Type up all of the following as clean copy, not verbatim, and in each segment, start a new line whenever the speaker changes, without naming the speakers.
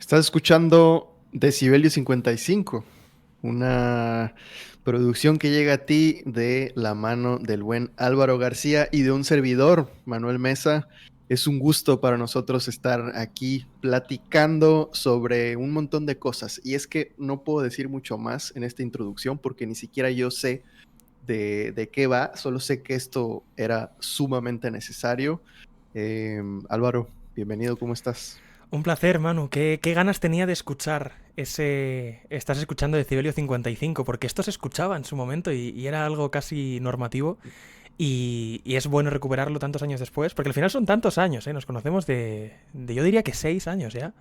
Estás escuchando Decibelio 55, una producción que llega a ti de la mano del buen Álvaro García y de un servidor, Manuel Mesa. Es un gusto para nosotros estar aquí platicando sobre un montón de cosas. Y es que no puedo decir mucho más en esta introducción porque ni siquiera yo sé de qué va, solo sé que esto era sumamente necesario. Álvaro, bienvenido, ¿cómo estás?
Un placer, Manu. ¿Qué ganas tenía de escuchar ese... Estás escuchando Decibelio 55, porque esto se escuchaba en su momento y era algo casi normativo. Y es bueno recuperarlo tantos años después, porque al final son tantos años, ¿eh? Nos conocemos yo diría que 6 años ya.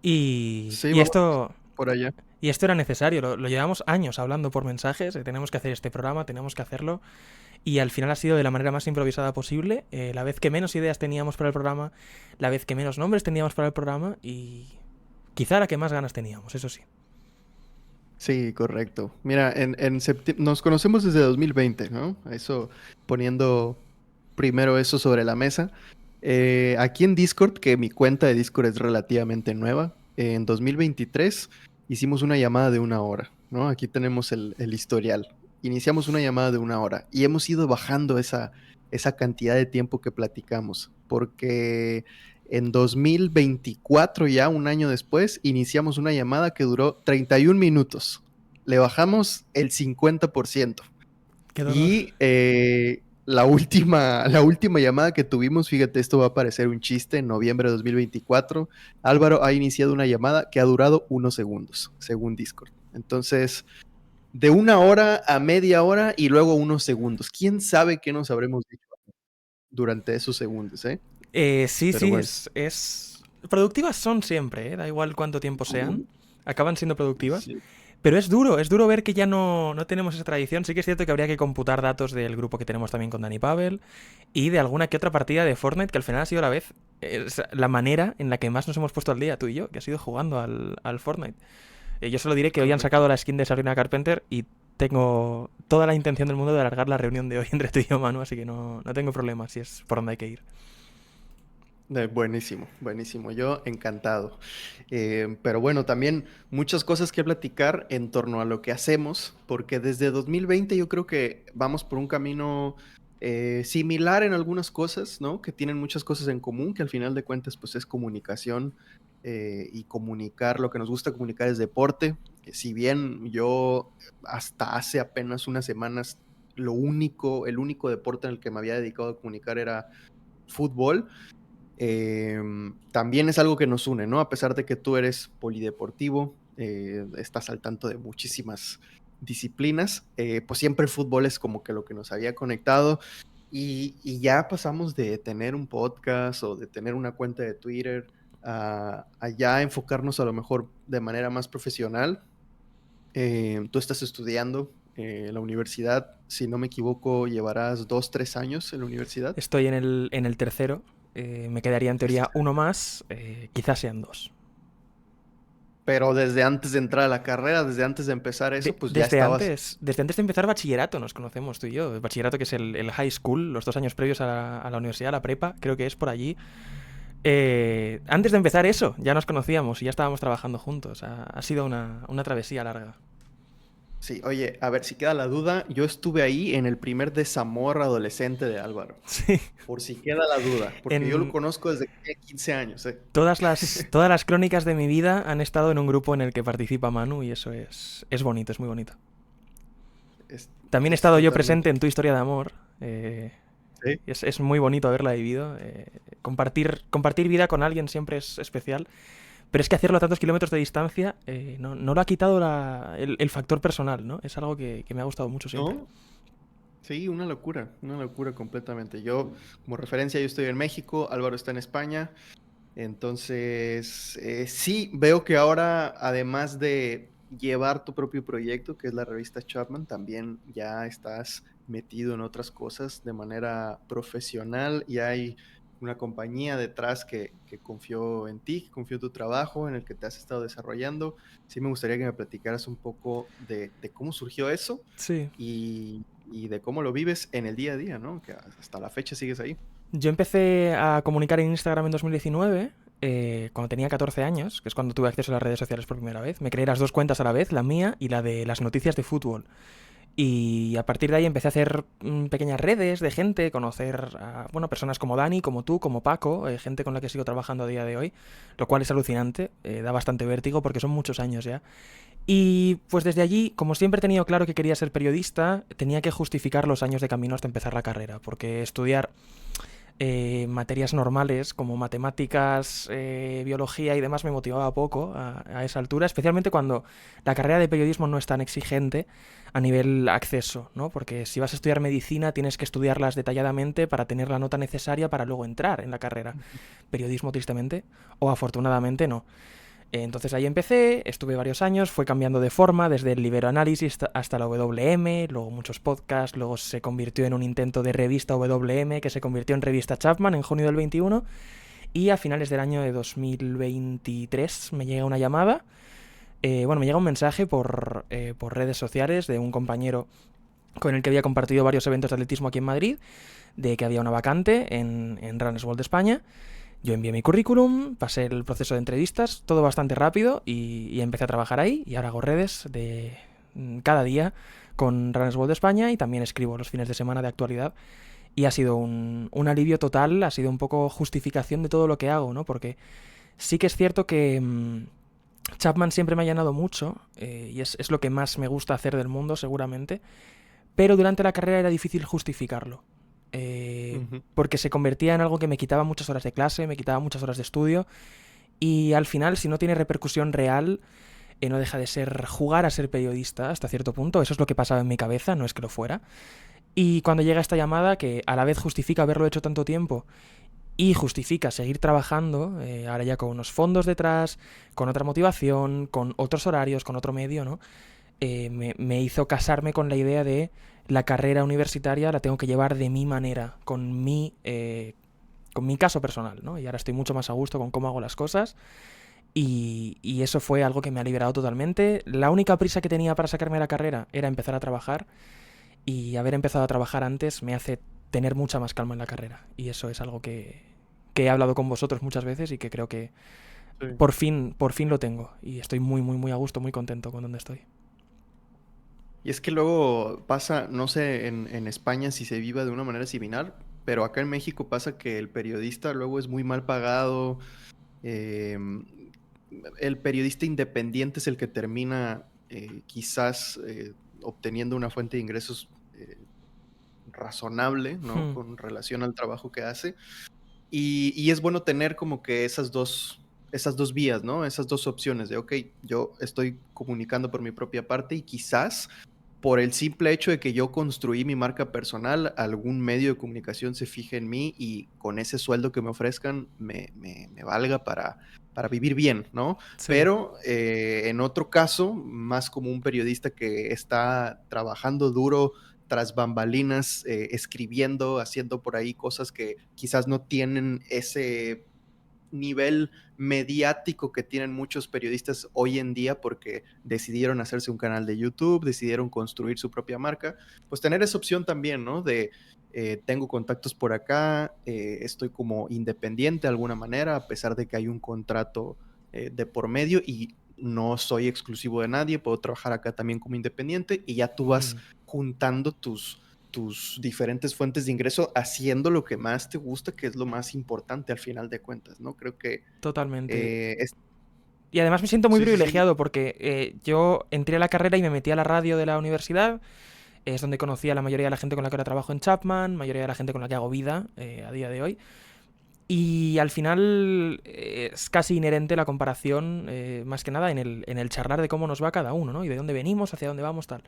Y,
Sí,
y
vamos
esto...
por allá.
Y esto era necesario, lo llevamos años hablando por mensajes, tenemos que hacer este programa, tenemos que hacerlo, y al final ha sido de la manera más improvisada posible, la vez que menos ideas teníamos para el programa, la vez que menos nombres teníamos para el programa, y quizá la que más ganas teníamos, eso sí.
Sí, correcto. Mira, nos conocemos desde 2020, ¿no? Eso, poniendo primero eso sobre la mesa. Aquí en Discord, que mi cuenta de Discord es relativamente nueva, en 2023 hicimos una llamada de 1 hora, ¿no? Aquí tenemos el historial. Iniciamos una llamada de 1 hora y hemos ido bajando esa cantidad de tiempo que platicamos, porque en 2024, ya un año después, iniciamos una llamada que duró 31 minutos. Le bajamos el 50%.
Qué dolor.
Y la última llamada que tuvimos, fíjate, esto va a parecer un chiste, en noviembre de 2024, Álvaro ha iniciado una llamada que ha durado 1 segundos, según Discord. Entonces, de 1 hora a media hora y luego 1 segundos. ¿Quién sabe qué nos habremos dicho durante esos segundos, eh?
Sí,
Pero
sí,
bueno.
es... Productivas son siempre, ¿eh? Da igual cuánto tiempo sean, acaban siendo productivas.
Sí.
Pero es duro ver que ya no tenemos esa tradición. Sí que es cierto que habría que computar datos del grupo que tenemos también con Dani Pavel y de alguna que otra partida de Fortnite que al final ha sido la manera en la que más nos hemos puesto al día, tú y yo, que ha sido jugando al Fortnite. Yo solo diré que hoy han
Correcto.
sacado la skin de Sabrina Carpenter y tengo toda la intención del mundo de alargar la reunión de hoy entre tú y yo, Manu, así que no tengo problemas si es por donde hay que ir.
Buenísimo, buenísimo. Yo encantado. Pero bueno, también muchas cosas que platicar en torno a lo que hacemos, porque desde 2020 yo creo que vamos por un camino similar en algunas cosas, ¿no? Que tienen muchas cosas en común, que al final de cuentas pues es comunicación y comunicar, lo que nos gusta comunicar es deporte. Si bien yo hasta hace apenas unas semanas el único deporte en el que me había dedicado a comunicar era fútbol. También es algo que nos une, ¿no? A pesar de que tú eres polideportivo, estás al tanto de muchísimas disciplinas, pues siempre el fútbol es como que lo que nos había conectado y ya pasamos de tener un podcast o de tener una cuenta de Twitter a ya enfocarnos a lo mejor de manera más profesional. Tú estás estudiando en la universidad, si no me equivoco, llevarás 2, 3 años en la universidad.
Estoy en el tercero, me quedaría en teoría uno más, quizás sean dos.
Pero desde antes de entrar a la carrera, desde antes de empezar eso, pues ya estabas.
Desde antes de empezar bachillerato nos conocemos tú y yo. El bachillerato que es el high school, los 2 años previos a la universidad, a la prepa, creo que es por allí. Antes de empezar eso, ya nos conocíamos y ya estábamos trabajando juntos. Ha sido una travesía larga.
Sí, oye, a ver si queda la duda, yo estuve ahí en el primer desamor adolescente de Álvaro,
Sí.
por si queda la duda, porque yo lo
En
conozco desde que tenía 15 años, ¿eh?
todas las crónicas de mi vida han estado en un grupo en el que participa Manu y eso es bonito, es muy bonito.
Es,
También he
es
estado yo
totalmente.
presente en tu historia de amor.
Sí.
Es muy bonito haberla vivido. Compartir vida con alguien siempre es especial. Pero es que hacerlo a tantos kilómetros de distancia no lo ha quitado el factor personal, ¿no? Es algo que me ha gustado mucho siempre.
¿No? Sí, una locura completamente. Yo, como referencia, yo estoy en México, Álvaro está en España. Entonces, sí, veo que ahora, además de llevar tu propio proyecto, que es la revista Chapman, también ya estás metido en otras cosas de manera profesional y hay una compañía detrás que confió en ti, que confió en tu trabajo, en el que te has estado desarrollando. Sí, me gustaría que me platicaras un poco de cómo surgió eso
Sí.
y de cómo lo vives en el día a día, ¿no? Que hasta la fecha sigues ahí.
Yo empecé a comunicar en Instagram en 2019. cuando tenía 14 años, que es cuando tuve acceso a las redes sociales por primera vez. Me creé las dos cuentas a la vez, la mía y la de las noticias de fútbol. Y a partir de ahí empecé a hacer pequeñas redes de gente, conocer a bueno, personas como Dani, como tú, como Paco, gente con la que sigo trabajando a día de hoy, lo cual es alucinante, da bastante vértigo porque son muchos años ya. Y pues desde allí, como siempre he tenido claro que quería ser periodista, tenía que justificar los años de camino hasta empezar la carrera, porque estudiar materias normales como matemáticas, biología y demás me motivaba poco a esa altura, especialmente cuando la carrera de periodismo no es tan exigente a nivel acceso, ¿no? Porque si vas a estudiar medicina tienes que estudiarlas detalladamente para tener la nota necesaria para luego entrar en la carrera. Periodismo, tristemente, o afortunadamente, no. Entonces ahí empecé, estuve varios años, fue cambiando de forma, desde el Libero-Análisis hasta la WM, luego muchos podcasts, luego se convirtió en un intento de revista WM, que se convirtió en revista Chapman en junio del 21, y a finales del año de 2023 me llega una llamada, me llega un mensaje por redes sociales de un compañero con el que había compartido varios eventos de atletismo aquí en Madrid, de que había una vacante en Runners World de España. Yo envié mi currículum, pasé el proceso de entrevistas, todo bastante rápido y empecé a trabajar ahí y ahora hago redes de cada día con Runners World de España y también escribo los fines de semana de actualidad y ha sido un alivio total, ha sido un poco justificación de todo lo que hago, ¿no? Porque sí que es cierto que Chapman siempre me ha llenado mucho y es lo que más me gusta hacer del mundo seguramente, pero durante la carrera era difícil justificarlo. Porque se convertía en algo que me quitaba muchas horas de clase, me quitaba muchas horas de estudio y al final, si no tiene repercusión real, no deja de ser jugar a ser periodista hasta cierto punto. Eso es lo que pasaba en mi cabeza, no es que lo fuera. Y cuando llega esta llamada, que a la vez justifica haberlo hecho tanto tiempo y justifica seguir trabajando, ahora ya con unos fondos detrás, con otra motivación, con otros horarios, con otro medio, ¿no? Me hizo casarme con la idea de la carrera universitaria la tengo que llevar de mi manera, con mi caso personal, ¿no? Y ahora estoy mucho más a gusto con cómo hago las cosas y eso fue algo que me ha liberado totalmente. La única prisa que tenía para sacarme de la carrera era empezar a trabajar y haber empezado a trabajar antes me hace tener mucha más calma en la carrera y eso es algo que he hablado con vosotros muchas veces y que creo que
Sí.
por fin lo tengo y estoy muy, muy, muy a gusto, muy contento con donde estoy.
Y es que luego pasa, no sé en España si se viva de una manera similar, pero acá en México pasa que el periodista luego es muy mal pagado. em, el periodista independiente es el que termina quizás obteniendo una fuente de ingresos razonable, ¿no?
Hmm.
Con relación al trabajo que hace. Y es bueno tener como que esas dos vías, ¿no? Esas dos opciones de, ok, yo estoy comunicando por mi propia parte y quizás por el simple hecho de que yo construí mi marca personal, algún medio de comunicación se fije en mí y con ese sueldo que me ofrezcan me valga para vivir bien, ¿no?
Sí.
Pero en otro caso, más como un periodista que está trabajando duro tras bambalinas, escribiendo, haciendo por ahí cosas que quizás no tienen ese nivel mediático que tienen muchos periodistas hoy en día porque decidieron hacerse un canal de YouTube, decidieron construir su propia marca, pues tener esa opción también, ¿no? De tengo contactos por acá, estoy como independiente de alguna manera, a pesar de que hay un contrato de por medio y no soy exclusivo de nadie, puedo trabajar acá también como independiente y ya tú vas
Hmm.
juntando tus diferentes fuentes de ingreso haciendo lo que más te gusta, que es lo más importante al final de cuentas, ¿no? Creo que
Totalmente.
es...
Y además me siento muy
Sí, sí, sí.
privilegiado porque yo entré a la carrera y me metí a la radio de la universidad. Es donde conocí a la mayoría de la gente con la que ahora trabajo en Chapman, mayoría de la gente con la que hago vida a día de hoy. Y al final es casi inherente la comparación, más que nada en el charlar de cómo nos va cada uno, ¿no? Y de dónde venimos, hacia dónde vamos, tal.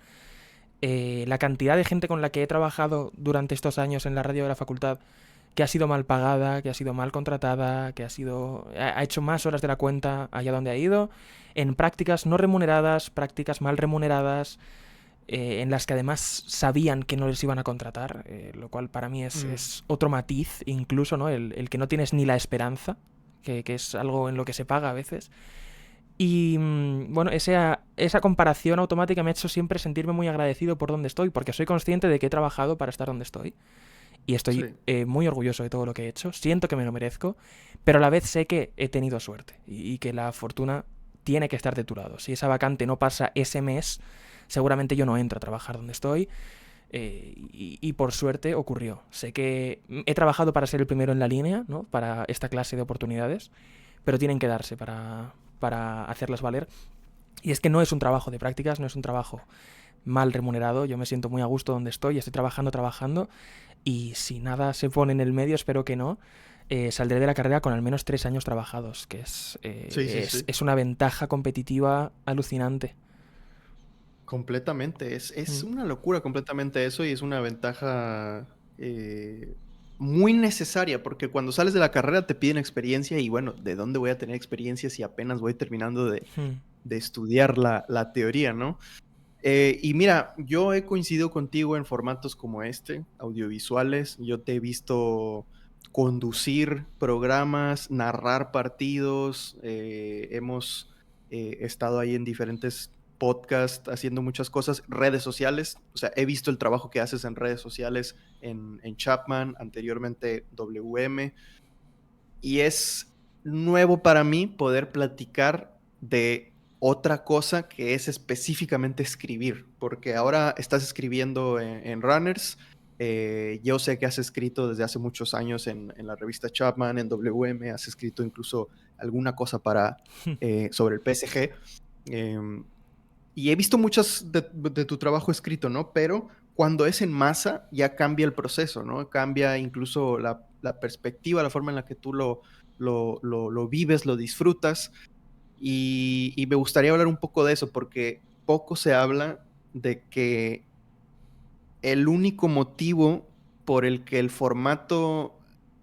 La cantidad de gente con la que he trabajado durante estos años en la radio de la facultad que ha sido mal pagada, que ha sido mal contratada, que ha hecho más horas de la cuenta allá donde ha ido, en prácticas no remuneradas, prácticas mal remuneradas, en las que además sabían que no les iban a contratar, lo cual para mí
Mm,
es otro matiz, incluso, ¿no? El que no tienes ni la esperanza, que es algo en lo que se paga a veces. Y bueno, esa comparación automática me ha hecho siempre sentirme muy agradecido por donde estoy, porque soy consciente de que he trabajado para estar donde estoy. y estoy
Sí,
muy orgulloso de todo lo que he hecho. Siento que me lo merezco, pero a la vez sé que he tenido suerte y que la fortuna tiene que estar de tu lado. Si esa vacante no pasa ese mes, seguramente yo no entro a trabajar donde estoy. Y por suerte ocurrió. Sé que he trabajado para ser el primero en la línea, ¿no? Para esta clase de oportunidades, pero tienen que darse para hacerlas valer. Y es que no es un trabajo de prácticas, no es un trabajo mal remunerado. Yo me siento muy a gusto donde estoy trabajando, y si nada se pone en el medio, espero que no, saldré de la carrera con al menos 3 años trabajados, que
sí, sí, sí.
es una ventaja competitiva alucinante.
Completamente. Es
Mm.
una locura completamente eso y es una ventaja muy necesaria porque cuando sales de la carrera te piden experiencia y bueno, ¿de dónde voy a tener experiencia si apenas voy terminando
Mm.
de estudiar la teoría, ¿no? Y mira, yo he coincidido contigo en formatos como este, audiovisuales. Yo te he visto conducir programas, narrar partidos. Hemos estado ahí en diferentes podcasts haciendo muchas cosas, redes sociales. O sea, he visto el trabajo que haces en redes sociales en Chapman, anteriormente WM. Y es nuevo para mí poder platicar de otra cosa que es específicamente escribir, porque ahora estás escribiendo en Runners. Yo sé que has escrito desde hace muchos años en la revista Chapman, en WM, has escrito incluso alguna cosa sobre el PSG. em, y he visto muchas de tu trabajo escrito, ¿no? Pero cuando es en masa ya cambia el proceso, ¿no? Cambia incluso la perspectiva, la forma en la que tú lo vives, lo disfrutas. Y me gustaría hablar un poco de eso, porque poco se habla de que el único motivo por el que el formato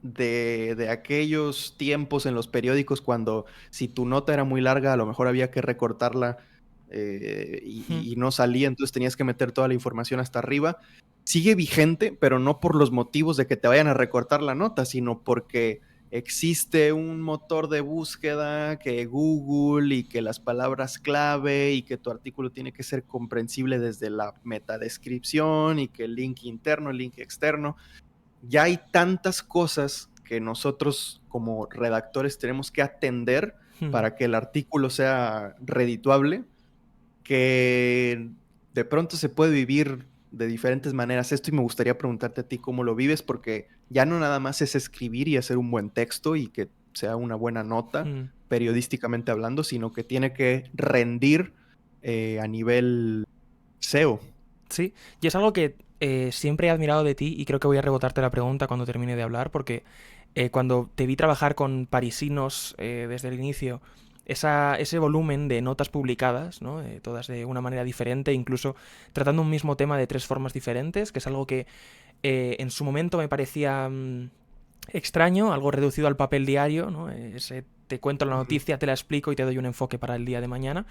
de aquellos tiempos en los periódicos, cuando si tu nota era muy larga, a lo mejor había que recortarla
Mm.
y no salía, entonces tenías que meter toda la información hasta arriba, sigue vigente, pero no por los motivos de que te vayan a recortar la nota, sino porque existe un motor de búsqueda que Google y que las palabras clave y que tu artículo tiene que ser comprensible desde la metadescripción y que el link interno, el link externo. Ya hay tantas cosas que nosotros como redactores tenemos que atender
Mm.
para que el artículo sea redituable, que de pronto se puede vivir de diferentes maneras esto y me gustaría preguntarte a ti cómo lo vives, porque ya no nada más es escribir y hacer un buen texto y que sea una buena nota,
Mm.
periodísticamente hablando, sino que tiene que rendir a nivel SEO.
Sí, y es algo que siempre he admirado de ti y creo que voy a rebotarte la pregunta cuando termine de hablar, porque cuando te vi trabajar con parisinos desde el inicio, ese volumen de notas publicadas, ¿no? Todas de una manera diferente, incluso tratando un mismo tema de 3 formas diferentes, que es algo que en su momento me parecía extraño, algo reducido al papel diario, ¿no? Ese, te cuento la
Ujú.
noticia, te la explico y te doy un enfoque para el día de mañana.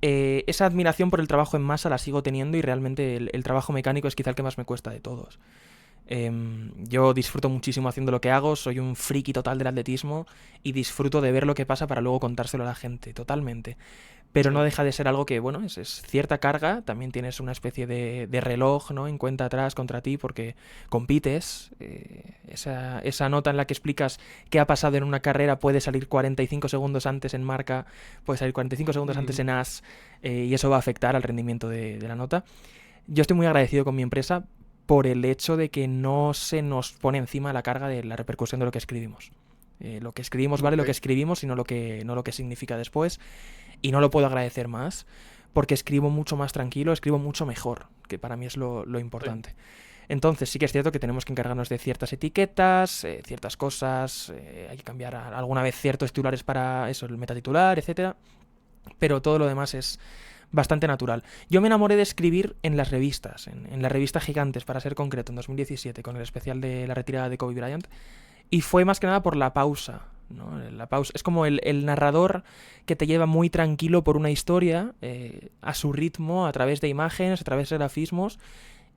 Esa admiración por el trabajo en masa la sigo teniendo y realmente el trabajo mecánico es quizá el que más me cuesta de todos. Yo disfruto muchísimo haciendo lo que hago, soy un friki total del atletismo y disfruto de ver lo que pasa para luego contárselo a la gente, totalmente. Pero
Sí.
no deja de ser algo que, bueno, es cierta carga, también tienes una especie de reloj, ¿no? En cuenta atrás contra ti porque compites. Esa nota en la que explicas qué ha pasado en una carrera puede salir 45 segundos antes en marca, puede salir 45 segundos antes
Ujú.
en AS, y eso va a afectar al rendimiento de la nota. Yo estoy muy agradecido con mi empresa por el hecho de que no se nos pone encima la carga de la repercusión de lo que escribimos. Lo que escribimos vale lo que
Ok.
escribimos y no lo que significa después. Y no lo puedo agradecer más porque escribo mucho más tranquilo, escribo mucho mejor, que para mí es lo
Sí.
importante. Entonces sí que es cierto que tenemos que encargarnos de ciertas etiquetas, ciertas cosas, hay que cambiar alguna vez ciertos titulares para eso, el metatitular, etcétera, pero todo lo demás es bastante natural. Yo me enamoré de escribir en las revistas, en la revista Gigantes, para ser concreto, en 2017, con el especial de la retirada de Kobe Bryant, y fue más que nada por la pausa, ¿no? La pausa. Es como el narrador que te lleva muy tranquilo por una historia, a su ritmo, a través de imágenes, a través de grafismos.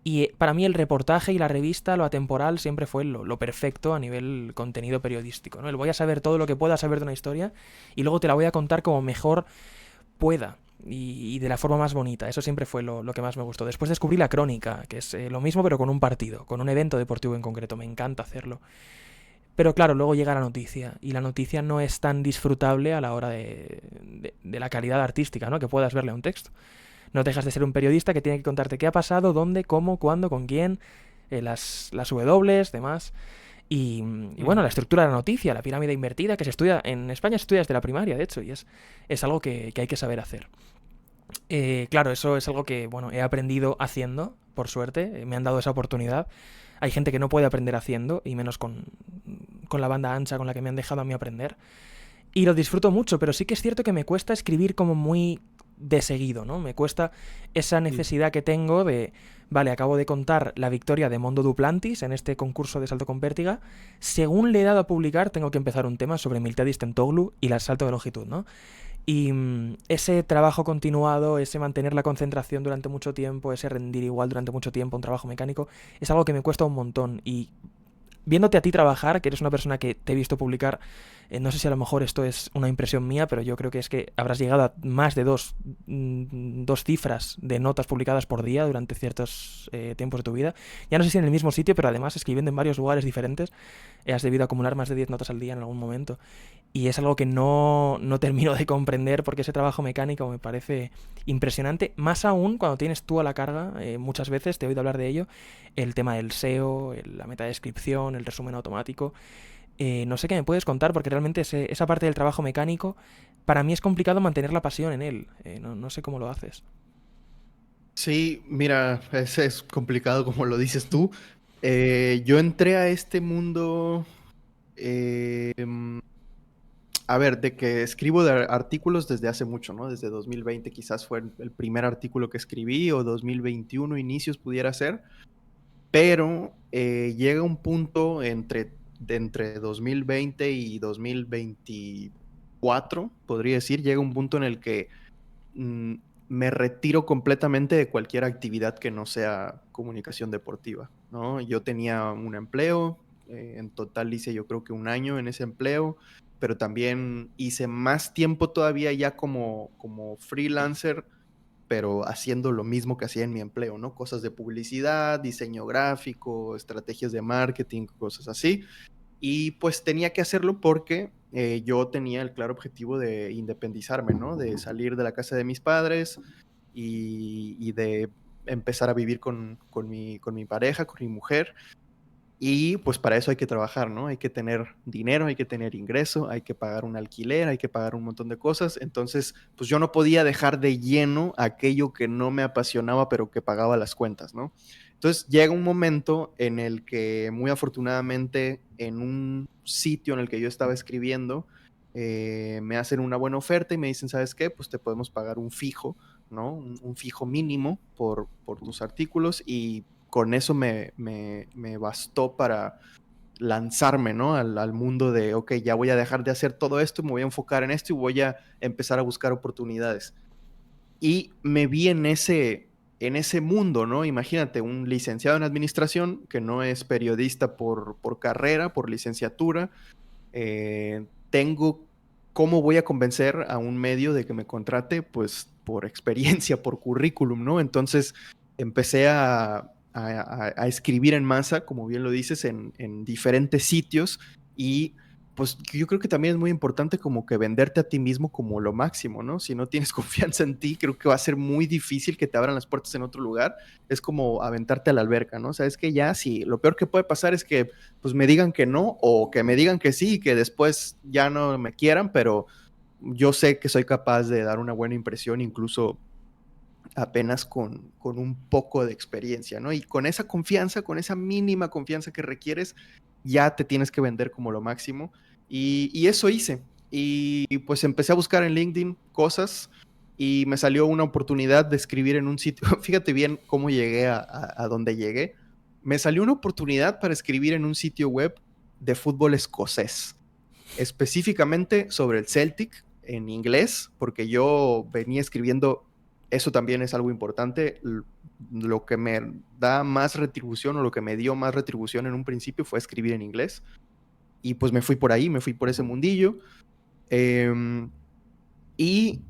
Y para mí el reportaje y la revista, lo atemporal, siempre fue lo perfecto a nivel contenido periodístico, ¿no? El voy a saber todo lo que pueda saber de una historia y luego te la voy a contar como mejor pueda. y de la forma más bonita. Eso siempre fue lo que más me gustó. Después descubrí la crónica, que es lo mismo pero con un partido, con un evento deportivo en concreto. Me encanta hacerlo. Pero claro, luego llega la noticia y la noticia no es tan disfrutable a la hora de la calidad artística, ¿no? Que puedas verle a un texto. No dejas de ser un periodista que tiene que contarte qué ha pasado, dónde, cómo, cuándo, con quién, las W, demás. Y bueno, la estructura de la noticia, la pirámide invertida, que se estudia, en España se estudia desde la primaria, de hecho, y es algo que hay que saber hacer. Claro, eso es algo que, bueno, he aprendido haciendo, por suerte, me han dado esa oportunidad. Hay gente que no puede aprender haciendo, y menos con la banda ancha con la que me han dejado a mí aprender. Y lo disfruto mucho, pero sí que es cierto que me cuesta escribir como muy de seguido, ¿no? Me cuesta esa
Sí.
necesidad que tengo de, vale, acabo de contar la victoria de Mondo Duplantis en este concurso de salto con pértiga. Según le he dado a publicar, tengo que empezar un tema sobre Miltiades Tentoglu y el salto de longitud, ¿no? Y ese trabajo continuado, ese mantener la concentración durante mucho tiempo, ese rendir igual durante mucho tiempo, un trabajo mecánico, es algo que me cuesta un montón. Y viéndote a ti trabajar, que eres una persona que te he visto publicar, no sé si a lo mejor esto es una impresión mía, pero yo creo que es que habrás llegado a más de dos cifras de notas publicadas por día durante ciertos tiempos de tu vida. Ya no sé si en el mismo sitio, pero además escribiendo en varios lugares diferentes, has debido acumular más de 10 notas al día en algún momento. Y es algo que no termino de comprender porque ese trabajo mecánico me parece impresionante, más aún cuando tienes tú a la carga, muchas veces te he oído hablar de ello, el tema del SEO, la metadescripción, el resumen automático. No sé qué me puedes contar porque realmente esa parte del trabajo mecánico, para mí es complicado mantener la pasión en él. No sé cómo lo haces.
Sí, mira, es complicado como lo dices tú. Yo entré a este mundo, a ver, de que escribo de artículos desde hace mucho, ¿no? Desde 2020 quizás fue el primer artículo que escribí, o 2021 inicios pudiera ser, pero llega un punto entre 2020 y 2024, podría decir, llega un punto en el que mm, me retiro completamente de cualquier actividad que no sea comunicación deportiva, ¿no? Yo tenía un empleo, en total hice yo creo que un año en ese empleo, pero también hice más tiempo todavía ya como freelancer, pero haciendo lo mismo que hacía en mi empleo, ¿no? Cosas de publicidad, diseño gráfico, estrategias de marketing, cosas así. Y pues tenía que hacerlo porque yo tenía el claro objetivo de independizarme, ¿no? De salir de la casa de mis padres y de empezar a vivir con mi pareja, con mi mujer. Y pues para eso hay que trabajar, ¿no? Hay que tener dinero, hay que tener ingreso, hay que pagar un alquiler, hay que pagar un montón de cosas. Entonces, pues yo no podía dejar de lleno aquello que no me apasionaba, pero que pagaba las cuentas, ¿no? Entonces llega un momento en el que muy afortunadamente en un sitio en el que yo estaba escribiendo, me hacen una buena oferta y me dicen, ¿sabes qué? Pues te podemos pagar un fijo, ¿no? Un fijo mínimo por tus artículos, y con eso me bastó para lanzarme, ¿no? Al mundo de, ok, ya voy a dejar de hacer todo esto, me voy a enfocar en esto y voy a empezar a buscar oportunidades. Y me vi en ese mundo, ¿no? Imagínate, un licenciado en administración que no es periodista por carrera, por licenciatura. Tengo, ¿cómo voy a convencer a un medio de que me contrate? Pues por experiencia, por currículum, ¿no? Entonces empecé a escribir en masa, como bien lo dices, en diferentes sitios, y pues yo creo que también es muy importante como que venderte a ti mismo como lo máximo, ¿no? Si no tienes confianza en ti, creo que va a ser muy difícil que te abran las puertas en otro lugar. Es como aventarte a la alberca, ¿no? Sabes que ya, si lo peor que puede pasar es que pues me digan que no, o que me digan que sí y que después ya no me quieran, pero yo sé que soy capaz de dar una buena impresión, incluso apenas con un poco de experiencia, ¿no? Y con esa confianza, con esa mínima confianza que requieres, ya te tienes que vender como lo máximo. Y eso hice. Y pues empecé a buscar en LinkedIn cosas y me salió una oportunidad de escribir en un sitio. Fíjate bien cómo llegué a donde llegué. Me salió una oportunidad para escribir en un sitio web de fútbol escocés, específicamente sobre el Celtic en inglés, porque yo venía escribiendo, eso también es algo importante, lo que me da más retribución, o lo que me dio más retribución en un principio, fue escribir en inglés. Y pues me fui por ahí, me fui por ese mundillo. Eh, Y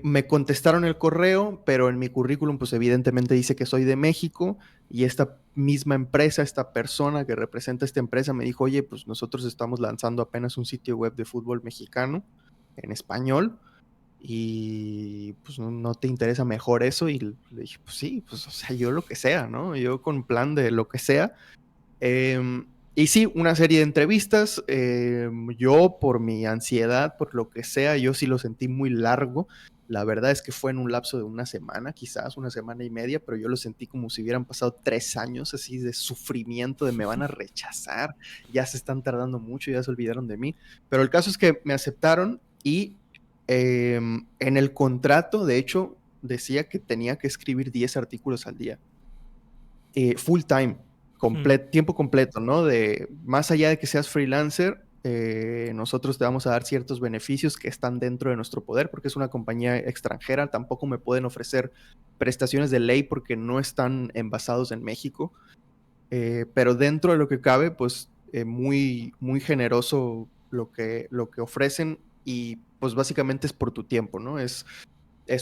me contestaron el correo, pero en mi currículum, pues evidentemente dice que soy de México y esta misma empresa, esta persona que representa esta empresa me dijo, oye, pues nosotros estamos lanzando apenas un sitio web de fútbol mexicano en español y pues no te interesa mejor eso. Y le dije, pues sí, pues o sea, yo lo que sea, ¿no? Yo con plan de lo que sea. Y sí, una serie de entrevistas. Yo, por mi ansiedad, por lo que sea, yo sí lo sentí muy largo. La verdad es que fue en un lapso de una semana, quizás una semana y media, pero yo lo sentí como si hubieran pasado 3 años así de sufrimiento, de me van a rechazar, ya se están tardando mucho, ya se olvidaron de mí. Pero el caso es que me aceptaron y en el contrato, de hecho, decía que tenía que escribir 10 artículos al día, full time, tiempo completo, ¿no? Más allá de que seas freelancer, nosotros te vamos a dar ciertos beneficios que están dentro de nuestro poder, porque es una compañía extranjera, tampoco me pueden ofrecer prestaciones de ley porque no están envasados en México, pero dentro de lo que cabe, pues muy, muy generoso lo que ofrecen y pues básicamente es por tu tiempo, ¿no? Es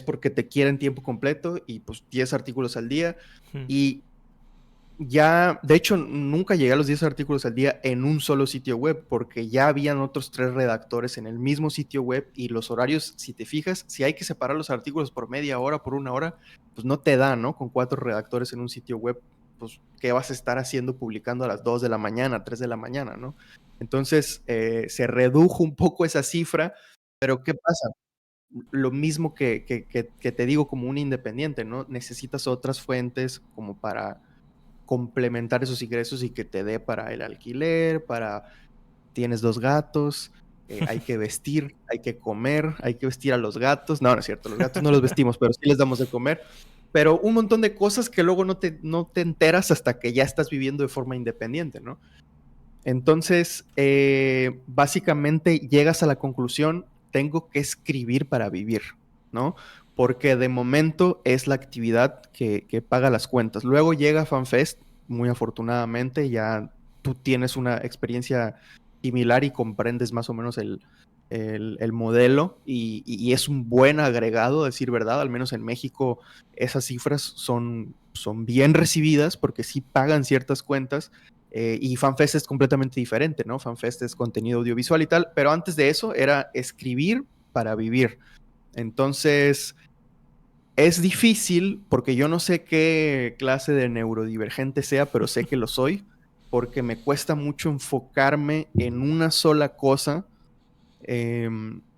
porque te quieren tiempo completo y pues 10 artículos al día. Y ya, de hecho, nunca llegué a los 10 artículos al día en un solo sitio web, porque ya habían otros 3 redactores en el mismo sitio web y los horarios, si te fijas, si hay que separar los artículos por media hora, por una hora, pues no te da, ¿no? Con 4 redactores en un sitio web, pues, ¿qué vas a estar haciendo publicando a las 2 de la mañana, 3 de la mañana, ¿no? Entonces, se redujo un poco esa cifra, pero ¿qué pasa? Lo mismo que te digo como un independiente, ¿no? Necesitas otras fuentes como para complementar esos ingresos y que te dé para el alquiler, tienes 2 gatos, hay que vestir, hay que comer, hay que vestir a los gatos. No, no es cierto, los gatos no los vestimos, pero sí les damos de comer. Pero un montón de cosas que luego no te enteras hasta que ya estás viviendo de forma independiente, ¿no? Entonces, básicamente llegas a la conclusión, tengo que escribir para vivir, ¿no? Porque de momento es la actividad que paga las cuentas. Luego llega FanFest, muy afortunadamente, ya tú tienes una experiencia similar y comprendes más o menos el modelo y es un buen agregado, a decir verdad, al menos en México esas cifras son bien recibidas porque sí pagan ciertas cuentas. Y FanFest es completamente diferente, ¿no? FanFest es contenido audiovisual y tal, pero antes de eso era escribir para vivir. Entonces, es difícil porque yo no sé qué clase de neurodivergente sea, pero sé que lo soy, porque me cuesta mucho enfocarme en una sola cosa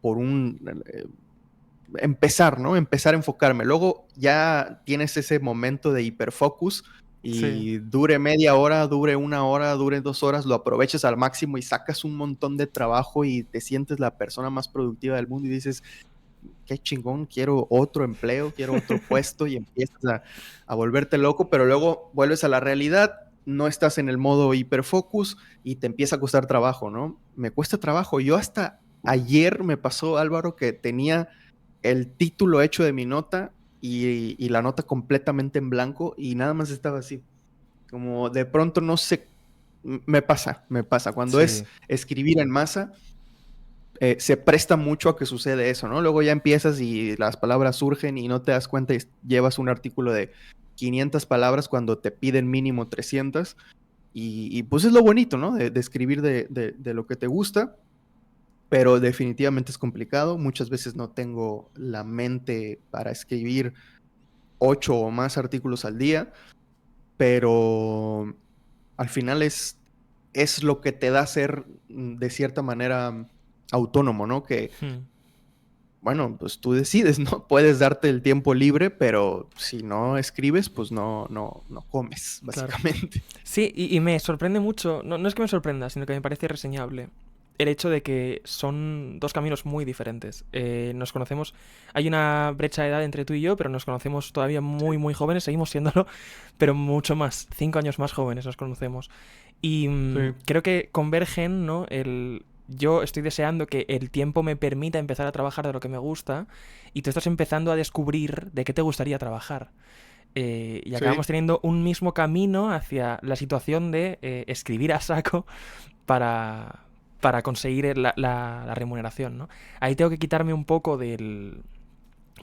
por empezar, ¿no? Empezar a enfocarme. Luego ya tienes ese momento de hiperfocus
Sí.
y dure media hora, dure una hora, dure 2 horas, lo aprovechas al máximo y sacas un montón de trabajo y te sientes la persona más productiva del mundo y dices, qué chingón, quiero otro empleo, quiero otro puesto y empiezas a volverte loco, pero luego vuelves a la realidad, no estás en el modo hiperfocus y te empieza a costar trabajo, ¿no? Me cuesta trabajo. Yo hasta ayer me pasó, Álvaro, que tenía el título hecho de mi nota y la nota completamente en blanco y nada más estaba así, como de pronto no sé, me pasa. Cuando es
Sí.
escribir en masa, se presta mucho a que sucede eso, ¿no? Luego ya empiezas y las palabras surgen y no te das cuenta y llevas un artículo de 500 palabras cuando te piden mínimo 300 y pues es lo bonito, ¿no? De escribir de lo que te gusta, pero definitivamente es complicado. Muchas veces no tengo la mente para escribir 8 o más artículos al día, pero al final es lo que te da ser de cierta manera autónomo, ¿no? Que, bueno, pues tú decides, ¿no? Puedes darte el tiempo libre, pero si no escribes, pues no comes,
Claro.
básicamente.
Sí, y me sorprende mucho, no, no es que me sorprenda, sino que me parece reseñable el hecho de que son dos caminos muy diferentes. Nos conocemos, hay una brecha de edad entre tú y yo, pero nos conocemos todavía muy, muy jóvenes, seguimos siéndolo, pero mucho más, 5 años más jóvenes nos conocemos. Y
Sí,
creo que convergen, ¿no? Yo estoy deseando que el tiempo me permita empezar a trabajar de lo que me gusta y tú estás empezando a descubrir de qué te gustaría trabajar. Y
sí,
acabamos teniendo un mismo camino hacia la situación de escribir a saco para, para conseguir la remuneración, ¿no? Ahí tengo que quitarme un poco del,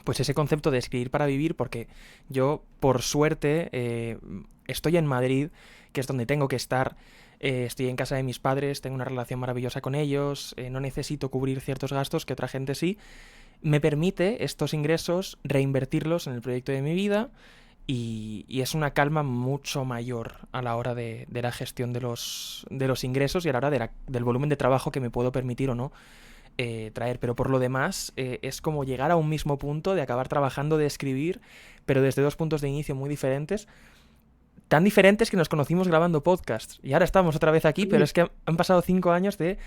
pues ese concepto de escribir para vivir, porque yo, por suerte, estoy en Madrid, que es donde tengo que estar. Estoy en casa de mis padres, tengo una relación maravillosa con ellos, no necesito cubrir ciertos gastos que otra gente sí. Me permite estos ingresos reinvertirlos en el proyecto de mi vida y es una calma mucho mayor a la hora de la gestión de los ingresos y a la hora del volumen de trabajo que me puedo permitir o no traer. Pero por lo demás, es como llegar a un mismo punto de acabar trabajando de escribir, pero desde dos puntos de inicio muy diferentes, tan diferentes que nos conocimos grabando podcasts. Y ahora estamos otra vez aquí, pero
Sí.
es que han pasado 5 años de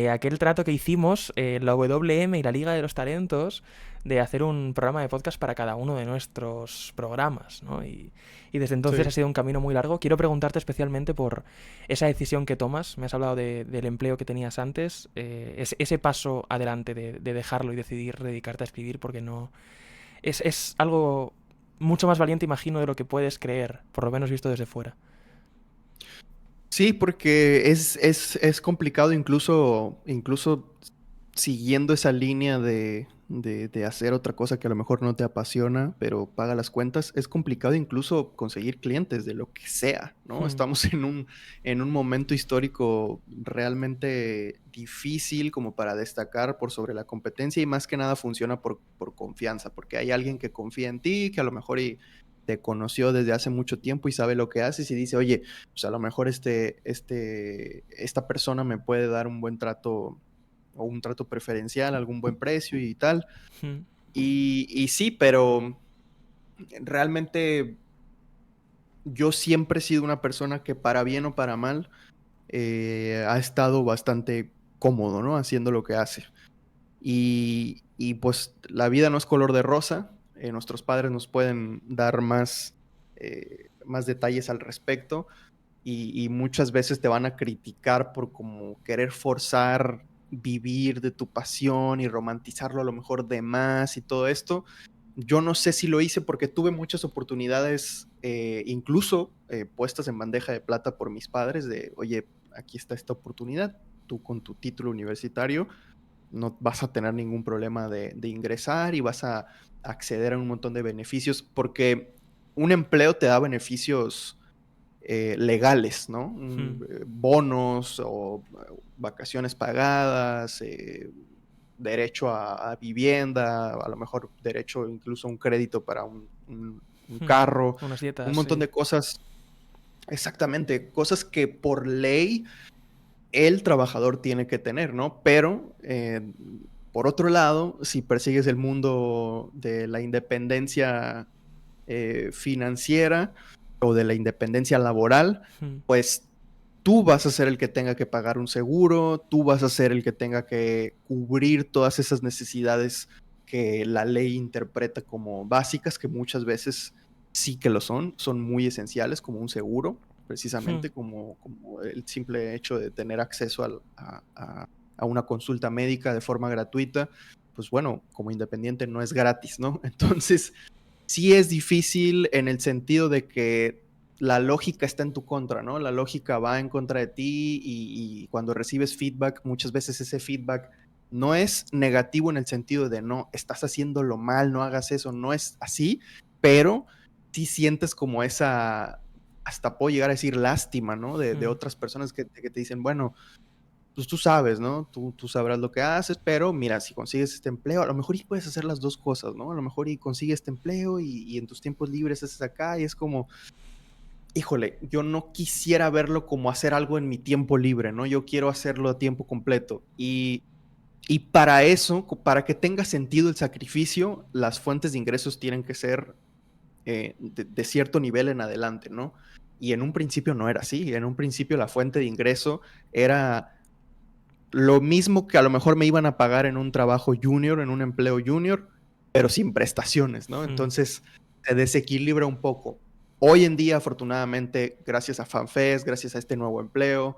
aquel trato que hicimos la WM y la Liga de los Talentos de hacer un programa de podcast para cada uno de nuestros programas, ¿no? Y desde entonces ha
Sí.
sido un camino muy largo. Quiero preguntarte especialmente por esa decisión que tomas. Me has hablado del empleo que tenías antes, ese paso adelante de dejarlo y decidir dedicarte a escribir, porque no, es algo mucho más valiente, imagino, de lo que puedes creer, por lo menos visto desde fuera.
Sí, porque es complicado incluso siguiendo esa línea de hacer otra cosa que a lo mejor no te apasiona, pero paga las cuentas, es complicado incluso conseguir clientes de lo que sea, ¿no?
Hmm.
Estamos en un momento histórico realmente difícil como para destacar por sobre la competencia y más que nada funciona por confianza, porque hay alguien que confía en ti, que a lo mejor te conoció desde hace mucho tiempo y sabe lo que haces y dice, oye, pues a lo mejor esta persona me puede dar un buen trato o un trato preferencial, algún buen precio y tal.
Hmm.
Y sí, pero realmente yo siempre he sido una persona que para bien o para mal ha estado bastante cómodo, ¿no? Haciendo lo que hace. Y pues la vida no es color de rosa. Nuestros padres nos pueden dar más detalles al respecto y muchas veces te van a criticar por como querer forzar vivir de tu pasión y romantizarlo a lo mejor de más y todo esto. Yo no sé si lo hice porque tuve muchas oportunidades, incluso puestas en bandeja de plata por mis padres, de, oye, aquí está esta oportunidad, tú con tu título universitario no vas a tener ningún problema de ingresar y vas a acceder a un montón de beneficios, porque un empleo te da beneficios legales, ¿no?
Hmm.
Bonos o vacaciones pagadas, derecho a vivienda, a lo mejor derecho incluso a un crédito para un
Hmm.
carro,
Unas
un
dietas,
montón
sí.
de cosas, exactamente, cosas que por ley el trabajador tiene que tener, ¿no? Pero, por otro lado, si persigues el mundo de la independencia financiera o de la independencia laboral,
Hmm.
pues tú vas a ser el que tenga que pagar un seguro, tú vas a ser el que tenga que cubrir todas esas necesidades que la ley interpreta como básicas, que muchas veces sí que lo son muy esenciales, como un seguro,
Hmm.
precisamente como el simple hecho de tener acceso a una consulta médica de forma gratuita, pues bueno, como independiente no es gratis, ¿no? Entonces, sí es difícil en el sentido de que la lógica está en tu contra, ¿no? La lógica va en contra de ti y cuando recibes feedback, muchas veces ese feedback no es negativo en el sentido de no, estás haciéndolo mal, no hagas eso, no es así, pero sí sientes como esa, hasta puedo llegar a decir lástima, ¿no? De
Hmm.
otras personas que te dicen, bueno, pues tú sabes, ¿no? Tú sabrás lo que haces, pero mira, si consigues este empleo, a lo mejor y puedes hacer las dos cosas, ¿no? A lo mejor y consigues este empleo y en tus tiempos libres haces acá y es como, híjole, yo no quisiera verlo como hacer algo en mi tiempo libre, ¿no? Yo quiero hacerlo a tiempo completo. Y para eso, para que tenga sentido el sacrificio, las fuentes de ingresos tienen que ser de cierto nivel en adelante, ¿no? Y en un principio no era así. En un principio la fuente de ingreso era lo mismo que a lo mejor me iban a pagar en un trabajo junior, en un empleo junior, pero sin prestaciones, ¿no?
Hmm.
Entonces, se desequilibra un poco. Hoy en día, afortunadamente, gracias a FanFest, gracias a este nuevo empleo,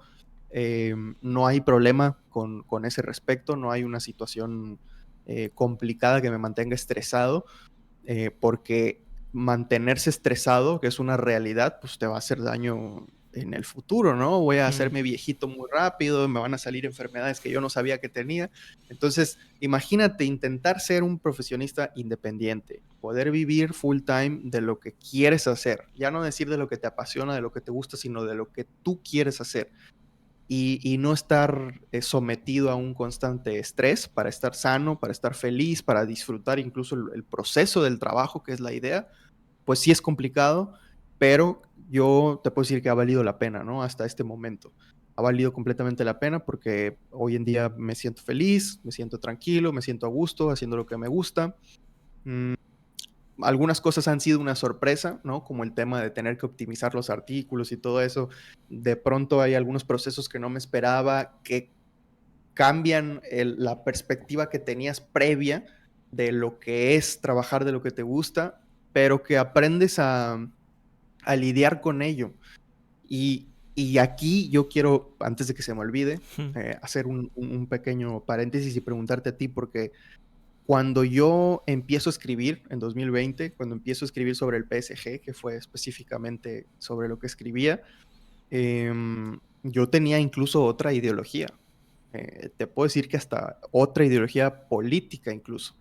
no hay problema con ese respecto, no hay una situación complicada que me mantenga estresado, porque mantenerse estresado, que es una realidad, pues te va a hacer daño en el futuro, ¿no? Voy a
Mm.
hacerme viejito muy rápido, me van a salir enfermedades que yo no sabía que tenía. Entonces, imagínate intentar ser un profesionista independiente, poder vivir full time de lo que quieres hacer, ya no decir de lo que te apasiona, de lo que te gusta, sino de lo que tú quieres hacer. Y no estar sometido a un constante estrés para estar sano, para estar feliz, para disfrutar incluso el proceso del trabajo, que es la idea, pues sí es complicado, pero yo te puedo decir que ha valido la pena, ¿no? Hasta este momento. Ha valido completamente la pena porque hoy en día me siento feliz, me siento tranquilo, me siento a gusto haciendo lo que me gusta. Mm, Algunas cosas han sido una sorpresa, ¿no? Como el tema de tener que optimizar los artículos y todo eso. De pronto hay algunos procesos que no me esperaba, que cambian la perspectiva que tenías previa de lo que es trabajar de lo que te gusta, pero que aprendes a lidiar con ello. Y aquí yo quiero, antes de que se me olvide, hacer un pequeño paréntesis y preguntarte a ti, porque cuando yo empiezo a escribir en 2020, cuando empiezo a escribir sobre el PSG, que fue específicamente sobre lo que escribía, yo tenía incluso otra ideología. Te puedo decir que hasta otra ideología política incluso,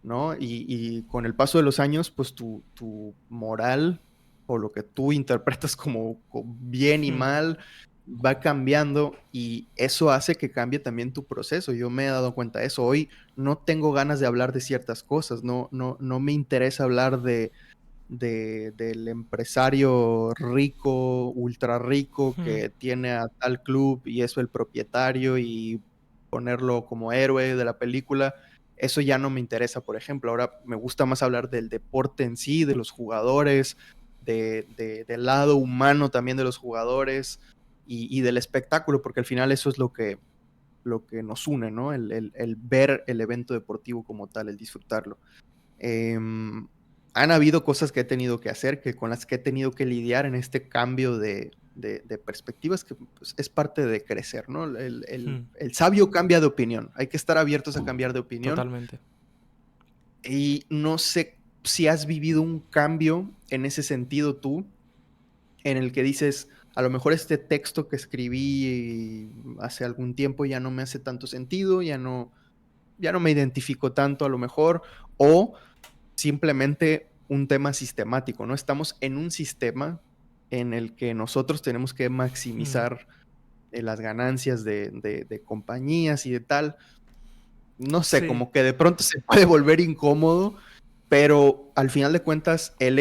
¿no? Y con el paso de los años, pues tu moral o lo que tú interpretas como bien y mal va cambiando y eso hace que cambie también tu proceso. Yo me he dado cuenta de eso. Hoy no tengo ganas de hablar de ciertas cosas, no me interesa hablar del empresario rico, ultra rico, que tiene a tal club y es el propietario y ponerlo como héroe de la película. Eso ya no me interesa, por ejemplo. Ahora me gusta más hablar del deporte en sí, de los jugadores, del lado humano también de los jugadores y del espectáculo, porque al final eso es lo que nos une, ¿no? El ver el evento deportivo como tal, el disfrutarlo. Em, Han habido cosas que he tenido que hacer, que con las que he tenido que lidiar en este cambio de perspectivas, que pues, es parte de crecer, ¿no? El sabio cambia de opinión, hay que estar abiertos a cambiar de opinión
Totalmente.
y no sé si has vivido un cambio en ese sentido tú, en el que dices, a lo mejor este texto que escribí hace algún tiempo ya no me hace tanto sentido, ya no me identifico tanto a lo mejor, o simplemente un tema sistemático, ¿no? Estamos en un sistema en el que nosotros tenemos que maximizar las ganancias de compañías y de tal. No sé,
Sí.
como que de pronto se puede volver incómodo, pero al final de cuentas el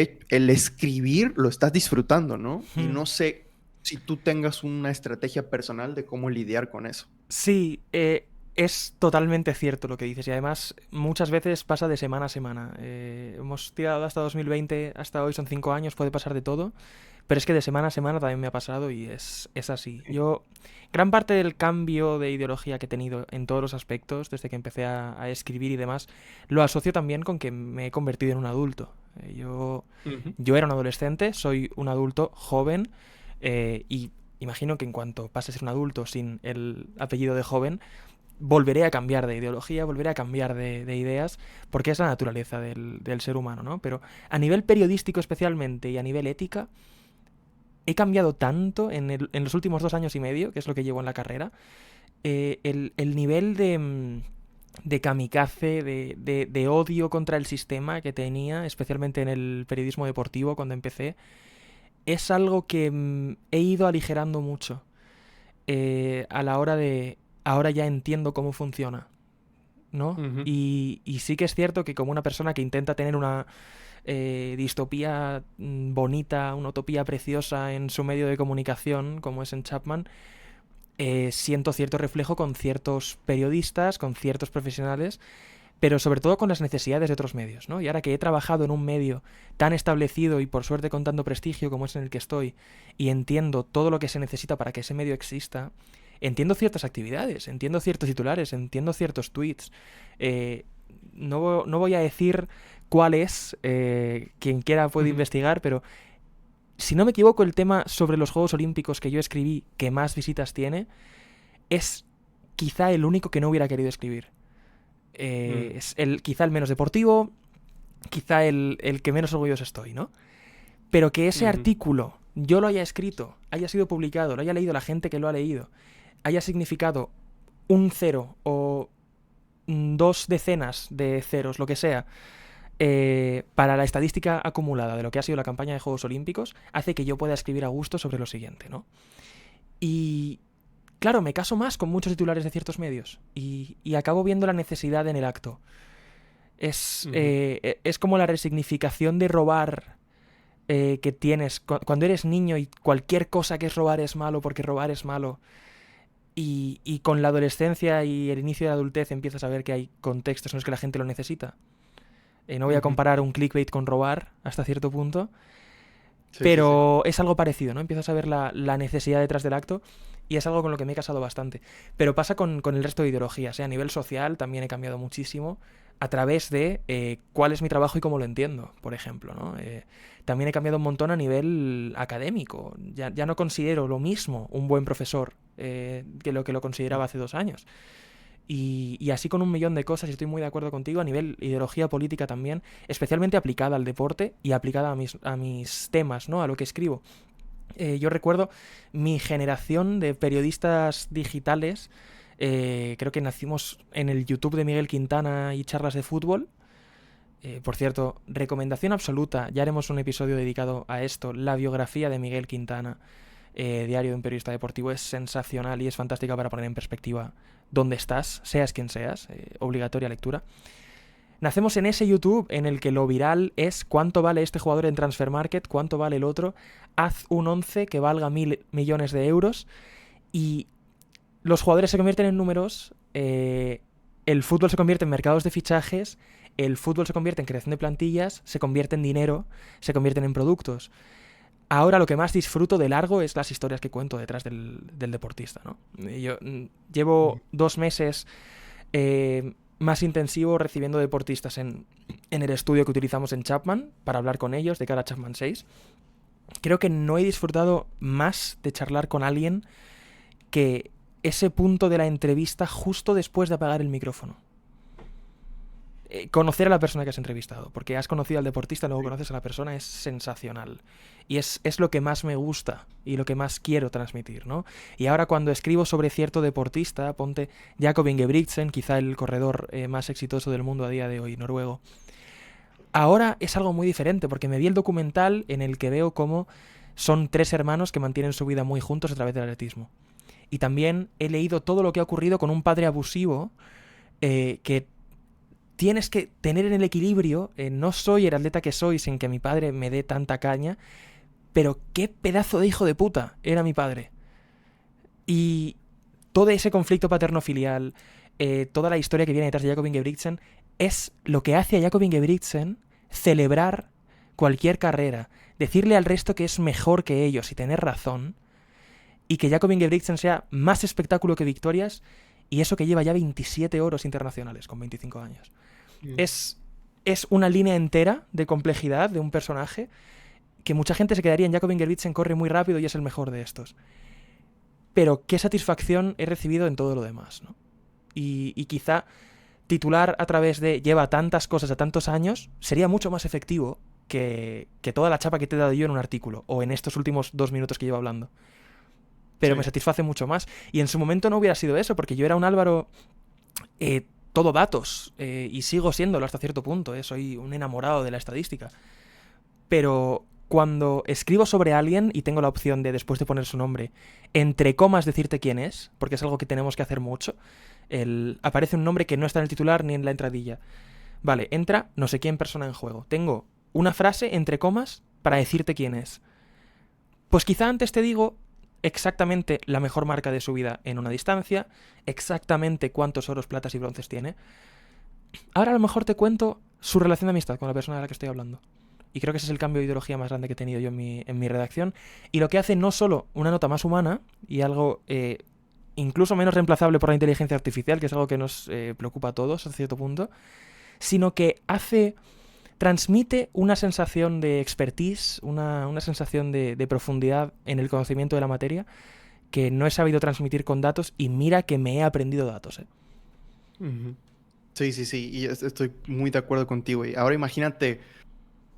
escribir lo estás disfrutando, ¿no? Y no sé si tú tengas una estrategia personal de cómo lidiar con eso.
Sí, es totalmente cierto lo que dices y además muchas veces pasa de semana a semana. Hemos tirado hasta 2020, hasta hoy son 5 años, puede pasar de todo, pero es que de semana a semana también me ha pasado y es así. Yo, gran parte del cambio de ideología que he tenido en todos los aspectos, desde que empecé a escribir y demás, lo asocio también con que me he convertido en un adulto.
Ujú.
Yo era un adolescente, soy un adulto joven y imagino que en cuanto pase a ser un adulto sin el apellido de joven, volveré a cambiar de ideología, volveré a cambiar de ideas, porque es la naturaleza del ser humano, ¿no? Pero a nivel periodístico especialmente y a nivel ética, he cambiado tanto en los últimos 2 años y medio, que es lo que llevo en la carrera, el nivel de kamikaze, de odio contra el sistema que tenía, especialmente en el periodismo deportivo cuando empecé, es algo que he ido aligerando mucho a la hora de... Ahora ya entiendo cómo funciona, ¿no?
Ujú.
Y sí que es cierto que como una persona que intenta tener una distopía bonita, una utopía preciosa en su medio de comunicación, como es en Chapman, siento cierto reflejo con ciertos periodistas, con ciertos profesionales, pero sobre todo con las necesidades de otros medios, ¿no? Y ahora que he trabajado en un medio tan establecido y por suerte con tanto prestigio como es en el que estoy, y entiendo todo lo que se necesita para que ese medio exista, entiendo ciertas actividades, entiendo ciertos titulares, entiendo ciertos tweets. Eh, no voy a decir cuál es, quien quiera puede
Ujú.
investigar, pero si no me equivoco, el tema sobre los Juegos Olímpicos que yo escribí, que más visitas tiene, es quizá el único que no hubiera querido escribir.
Mm.
Es quizá el menos deportivo, quizá el que menos orgulloso estoy, ¿no? Pero que ese
Ujú.
artículo yo lo haya escrito, haya sido publicado, lo haya leído la gente que lo ha leído, haya significado un cero o dos decenas de ceros, lo que sea, para la estadística acumulada de lo que ha sido la campaña de Juegos Olímpicos, hace que yo pueda escribir a gusto sobre lo siguiente, ¿no? Y claro, me caso más con muchos titulares de ciertos medios y acabo viendo la necesidad en el acto.
Ujú.
Es como la resignificación de robar que tienes cuando eres niño y cualquier cosa que es robar es malo porque robar es malo. Y con la adolescencia y el inicio de la adultez empiezas a ver que hay contextos en los que la gente lo necesita. No voy a
Ujú.
comparar un clickbait con robar hasta cierto punto,
Sí, sí, sí.
pero es algo parecido, ¿no? Empiezas a ver la necesidad detrás del acto y es algo con lo que me he casado bastante. Pero pasa con el resto de ideologías, ¿eh? A nivel social también he cambiado muchísimo a través de cuál es mi trabajo y cómo lo entiendo, por ejemplo, ¿no? También he cambiado un montón a nivel académico. Ya no considero lo mismo un buen profesor que lo consideraba hace 2 años. Y así con un millón de cosas, y estoy muy de acuerdo contigo, a nivel ideología política también, especialmente aplicada al deporte y aplicada a mis temas, ¿no? A lo que escribo. Yo recuerdo mi generación de periodistas digitales, creo que nacimos en el YouTube de Miguel Quintana y charlas de fútbol. Por cierto, recomendación absoluta, ya haremos un episodio dedicado a esto, la biografía de Miguel Quintana, Diario de un periodista deportivo, es sensacional y es fantástica para poner en perspectiva dónde estás, seas quien seas, obligatoria lectura. Nacemos en ese YouTube en el que lo viral es cuánto vale este jugador en Transfer Market, cuánto vale el otro, haz un 11 que valga 1.000 millones de euros y los jugadores se convierten en números, el fútbol se convierte en mercados de fichajes, el fútbol se convierte en creación de plantillas, se convierte en dinero, se convierten en productos. Ahora lo que más disfruto de largo es las historias que cuento detrás del deportista, ¿no? Yo
Ujú.
llevo 2 meses más intensivo recibiendo deportistas en el estudio que utilizamos en Chapman para hablar con ellos de cara a Chapman 6. Creo que no he disfrutado más de charlar con alguien que ese punto de la entrevista justo después de apagar el micrófono. Conocer a la persona que has entrevistado, porque has conocido al deportista, luego
Sí.
conoces a la persona, es sensacional. Y es lo que más me gusta y lo que más quiero transmitir, ¿no? Y ahora cuando escribo sobre cierto deportista, ponte Jakob Ingebrigtsen, quizá el corredor más exitoso del mundo a día de hoy, noruego. Ahora es algo muy diferente, porque me vi el documental en el que veo cómo son 3 hermanos que mantienen su vida muy juntos a través del atletismo. Y también he leído todo lo que ha ocurrido con un padre abusivo que tienes que tener en el equilibrio. No soy el atleta que soy sin que mi padre me dé tanta caña, pero qué pedazo de hijo de puta era mi padre. Y todo ese conflicto paterno-filial, toda la historia que viene detrás de Jakob Ingebrigtsen, es lo que hace a Jakob Ingebrigtsen celebrar cualquier carrera, decirle al resto que es mejor que ellos y tener razón, y que Jakob Ingebrigtsen sea más espectáculo que victorias, y eso que lleva ya 27 oros internacionales con 25 años.
Mm.
Es, es una línea entera de complejidad de un personaje que mucha gente se quedaría en Jakob Ingebrigtsen corre muy rápido y es el mejor de estos. Pero qué satisfacción he recibido en todo lo demás, ¿no? Y quizá titular a través de lleva tantas cosas a tantos años sería mucho más efectivo que toda la chapa que te he dado yo en un artículo o en estos últimos 2 minutos que llevo hablando. Pero me
Sí.
satisface mucho más. Y en su momento no hubiera sido eso, porque yo era un Álvaro todo datos, y sigo siéndolo hasta cierto punto, soy un enamorado de la estadística. Pero cuando escribo sobre alguien y tengo la opción de, después de poner su nombre, entre comas decirte quién es, porque es algo que tenemos que hacer mucho, aparece un nombre que no está en el titular ni en la entradilla. Vale, entra no sé quién persona en juego. Tengo una frase entre comas para decirte quién es. Pues quizá antes te digo exactamente la mejor marca de su vida en una distancia, exactamente cuántos oros, platas y bronces tiene. Ahora a lo mejor te cuento su relación de amistad con la persona de la que estoy hablando. Y creo que ese es el cambio de ideología más grande que he tenido yo en mi redacción. Y lo que hace no solo una nota más humana y algo incluso menos reemplazable por la inteligencia artificial, que es algo que nos preocupa a todos a cierto punto, sino que transmite una sensación de expertise, una sensación de profundidad en el conocimiento de la materia que no he sabido transmitir con datos y mira que me he aprendido datos.
Ujú. Sí, sí, sí, y estoy muy de acuerdo contigo. Y ahora imagínate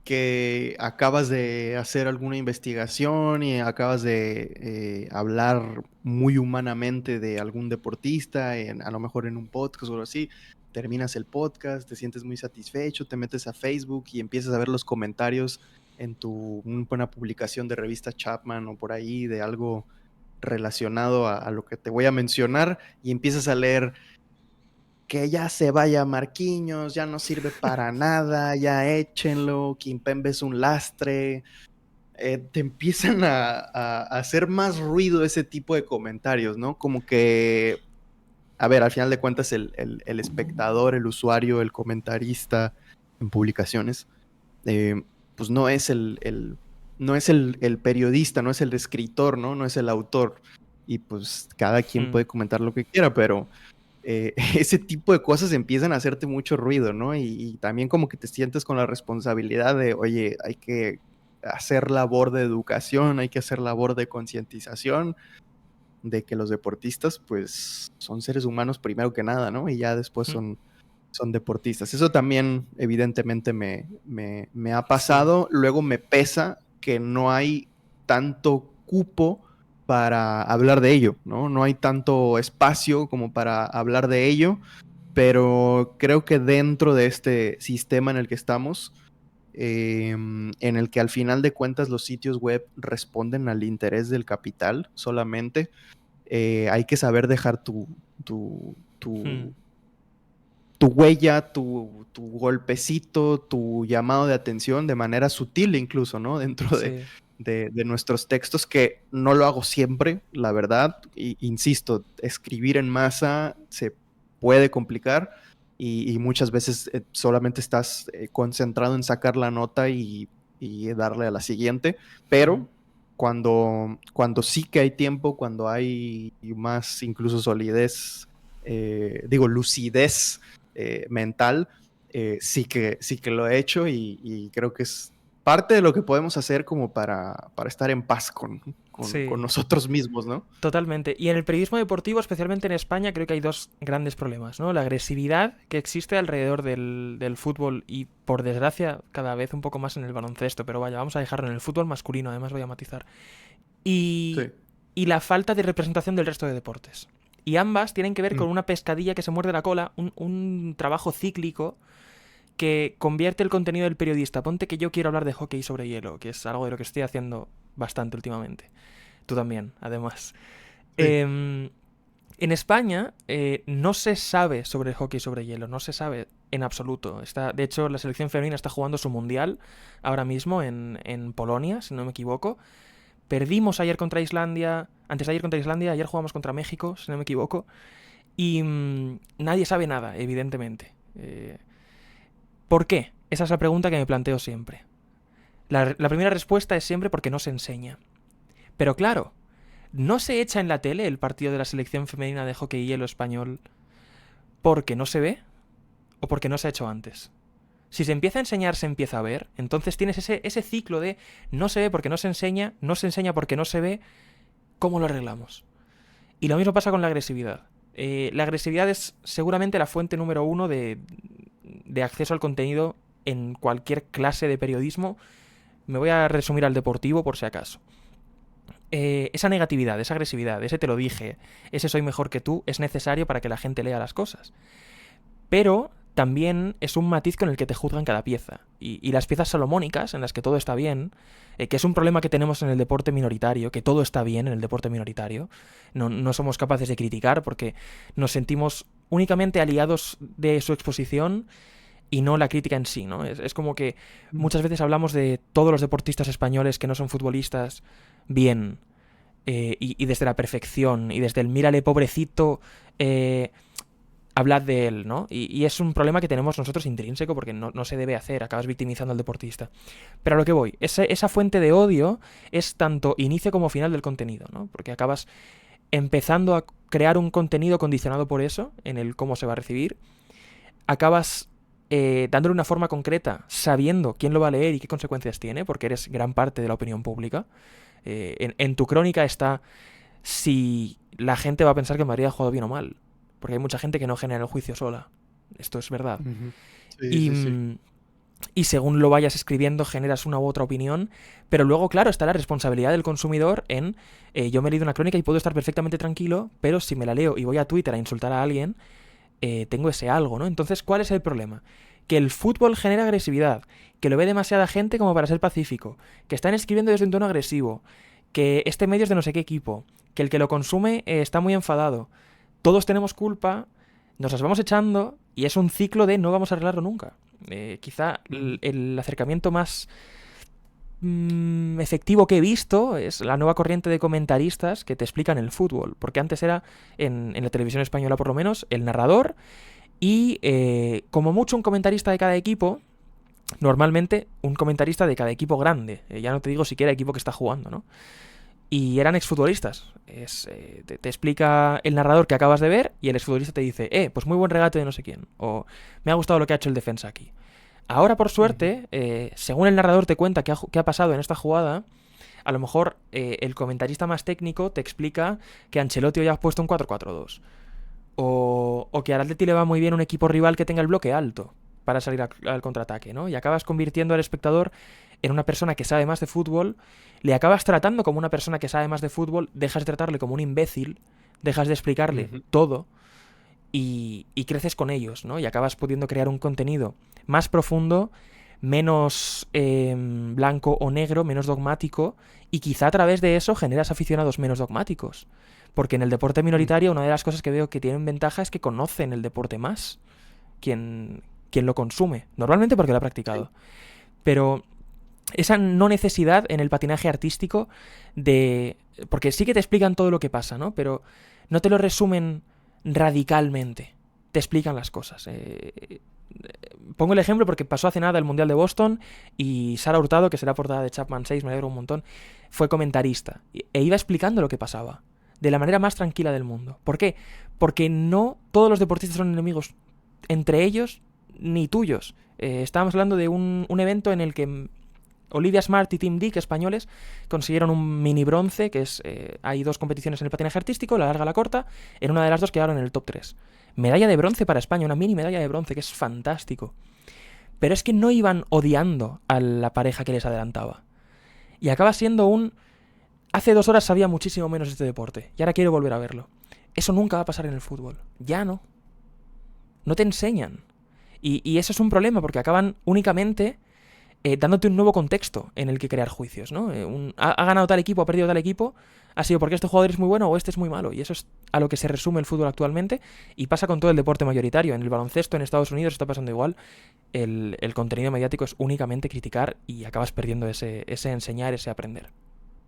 que acabas de hacer alguna investigación y acabas de hablar muy humanamente de algún deportista, a lo mejor en un podcast o algo así, terminas el podcast, te sientes muy satisfecho, te metes a Facebook y empiezas a ver los comentarios en una publicación de revista Chapman o por ahí de algo relacionado a lo que te voy a mencionar y empiezas a leer que ya se vaya Marquinhos, ya no sirve para nada, ya échenlo, Kimpembe es un lastre. Te empiezan a hacer más ruido ese tipo de comentarios, ¿no? Como que, a ver, al final de cuentas el espectador, el usuario, el comentarista en publicaciones, eh, pues no es no es el periodista, no es el escritor, ¿no? No es el autor. Y pues cada quien
Mm,
puede comentar lo que quiera, pero ese tipo de cosas empiezan a hacerte mucho ruido, ¿no? Y también como que te sientes con la responsabilidad de, oye, hay que hacer labor de educación, hay que hacer labor de concientización de que los deportistas, pues, son seres humanos primero que nada, ¿no? Y ya después
mm,
son deportistas. Eso también, evidentemente, me ha
sí.
pasado. Luego me pesa que no hay tanto cupo para hablar de ello, ¿no? No hay tanto espacio como para hablar de ello, pero creo que dentro de este sistema en el que estamos, en el que al final de cuentas los sitios web responden al interés del capital solamente, hay que saber dejar tu,
Mm,
tu, tu huella, tu golpecito, tu llamado de atención de manera sutil incluso, ¿no? Dentro
sí.
de nuestros textos, que no lo hago siempre, la verdad. Insisto, escribir en masa se puede complicar y muchas veces solamente estás concentrado en sacar la nota y darle a la siguiente,
Ujú.
pero cuando sí que hay tiempo, cuando hay más incluso solidez, digo, lucidez mental, sí que lo he hecho y creo que es parte de lo que podemos hacer como para estar en paz con
Sí.
nosotros mismos, ¿no?
Totalmente. Y en el periodismo deportivo, especialmente en España, creo que hay dos grandes problemas, ¿no? La agresividad que existe alrededor del fútbol y, por desgracia, cada vez un poco más en el baloncesto, pero vaya, vamos a dejarlo en el fútbol masculino, además voy a matizar. Y,
Sí.
y la falta de representación del resto de deportes. Y ambas tienen que ver
Mm.
con una pescadilla que se muerde la cola, un trabajo cíclico que convierte el contenido del periodista. Ponte que yo quiero hablar de hockey sobre hielo, que es algo de lo que estoy haciendo bastante últimamente. Tú también, además.
Sí.
En España no se sabe sobre el hockey sobre hielo, no se sabe en absoluto. De hecho, la selección femenina está jugando su mundial ahora mismo en Polonia, si no me equivoco. Perdimos ayer contra Islandia, antes de ayer contra Islandia, ayer jugamos contra México, si no me equivoco. Y nadie sabe nada, evidentemente. ¿Por qué? Esa es la pregunta que me planteo siempre. La primera respuesta es siempre porque no se enseña. Pero claro, no se echa en la tele el partido de la selección femenina de hockey y hielo español porque no se ve o porque no se ha hecho antes. Si se empieza a enseñar, se empieza a ver. Entonces tienes ese ciclo de no se ve porque no se enseña porque no se ve. ¿Cómo lo arreglamos? Y lo mismo pasa con la agresividad. La agresividad es seguramente la fuente número uno de acceso al contenido en cualquier clase de periodismo. Me voy a resumir al deportivo por si acaso. Esa negatividad, esa agresividad, ese te lo dije, ese soy mejor que tú, es necesario para que la gente lea las cosas. Pero también es un matiz con el que te juzgan cada pieza. Y las piezas salomónicas, en las que todo está bien, que es un problema que tenemos en el deporte minoritario, que todo está bien en el deporte minoritario, no somos capaces de criticar porque nos sentimos únicamente aliados de su exposición y no la crítica en sí, ¿no? Es como que
Mm.
muchas veces hablamos de todos los deportistas españoles que no son futbolistas bien, y desde la perfección, y desde el mírale pobrecito, hablad de él, ¿no? Y es un problema que tenemos nosotros intrínseco porque no se debe hacer, acabas victimizando al deportista. Pero a lo que voy, esa fuente de odio es tanto inicio como final del contenido, ¿no? Porque acabas empezando a crear un contenido condicionado por eso, en el cómo se va a recibir, acabas dándole una forma concreta, sabiendo quién lo va a leer y qué consecuencias tiene, porque eres gran parte de la opinión pública. En tu crónica está si la gente va a pensar que Madrid ha jugado bien o mal, porque hay mucha gente que no genera el juicio sola. Esto es verdad.
Ujú. Sí,
Y,
sí, sí.
y según lo vayas escribiendo generas una u otra opinión, pero luego, claro, está la responsabilidad del consumidor en yo me he leído una crónica y puedo estar perfectamente tranquilo, pero si me la leo y voy a Twitter a insultar a alguien, tengo ese algo, ¿no? Entonces, ¿cuál es el problema? Que el fútbol genera agresividad, que lo ve demasiada gente como para ser pacífico, que están escribiendo desde un tono agresivo, que este medio es de no sé qué equipo, que el que lo consume está muy enfadado. Todos tenemos culpa, nos las vamos echando y es un ciclo de no vamos a arreglarlo nunca. Quizá
Ujú.
el acercamiento más efectivo que he visto es la nueva corriente de comentaristas que te explican el fútbol, porque antes era, en la televisión española por lo menos, el narrador y como mucho un comentarista de cada equipo, normalmente un comentarista de cada equipo grande, ya no te digo siquiera equipo que está jugando, ¿no? Y eran exfutbolistas. Te explica el narrador que acabas de ver y el exfutbolista te dice, pues muy buen regate de no sé quién, o me ha gustado lo que ha hecho el defensa aquí. Ahora, por
Ujú.
suerte, según el narrador te cuenta qué ha pasado en esta jugada, a lo mejor el comentarista más técnico te explica que Ancelotti hoy ha puesto un 4-4-2. O que al Atleti le va muy bien un equipo rival que tenga el bloque alto para salir al contraataque, ¿no? Y acabas convirtiendo al espectador en una persona que sabe más de fútbol, le acabas tratando como una persona que sabe más de fútbol, dejas de tratarle como un imbécil, dejas de explicarle
Ujú.
todo y creces con ellos, ¿no? Y acabas pudiendo crear un contenido más profundo, menos blanco o negro, menos dogmático, y quizá a través de eso generas aficionados menos dogmáticos. Porque en el deporte
Ujú.
minoritario una de las cosas que veo que tienen ventaja es que conocen el deporte más quien, quien lo consume, normalmente porque lo ha
Sí.
practicado. Pero esa no necesidad en el patinaje artístico de... Porque sí que te explican todo lo que pasa, ¿no? Pero no te lo resumen radicalmente. Te explican las cosas. Pongo el ejemplo porque pasó hace nada el Mundial de Boston y Sara Hurtado, que será portada de Chapman 6, me alegro un montón, fue comentarista e iba explicando lo que pasaba de la manera más tranquila del mundo. ¿Por qué? Porque no todos los deportistas son enemigos entre ellos ni tuyos. Estábamos hablando de un evento en el que Olivia Smart y Tim Dick, españoles, consiguieron un mini bronce, que es, hay dos competiciones en el patinaje artístico, la larga y la corta, en una de las dos quedaron en el top 3. Medalla de bronce para España, una mini medalla de bronce, que es fantástico. Pero es que no iban odiando a la pareja que les adelantaba. Y acaba siendo un... Hace 2 horas sabía muchísimo menos de este deporte, y ahora quiero volver a verlo. Eso nunca va a pasar en el fútbol. Ya no. No te enseñan. Y eso es un problema, porque acaban únicamente dándote un nuevo contexto en el que crear juicios, ¿no? Ha ganado tal equipo, ha perdido tal equipo, ha sido porque este jugador es muy bueno o este es muy malo. Y eso es a lo que se resume el fútbol actualmente y pasa con todo el deporte mayoritario. En el baloncesto en Estados Unidos está pasando igual. El contenido mediático es únicamente criticar y acabas perdiendo ese enseñar, ese aprender.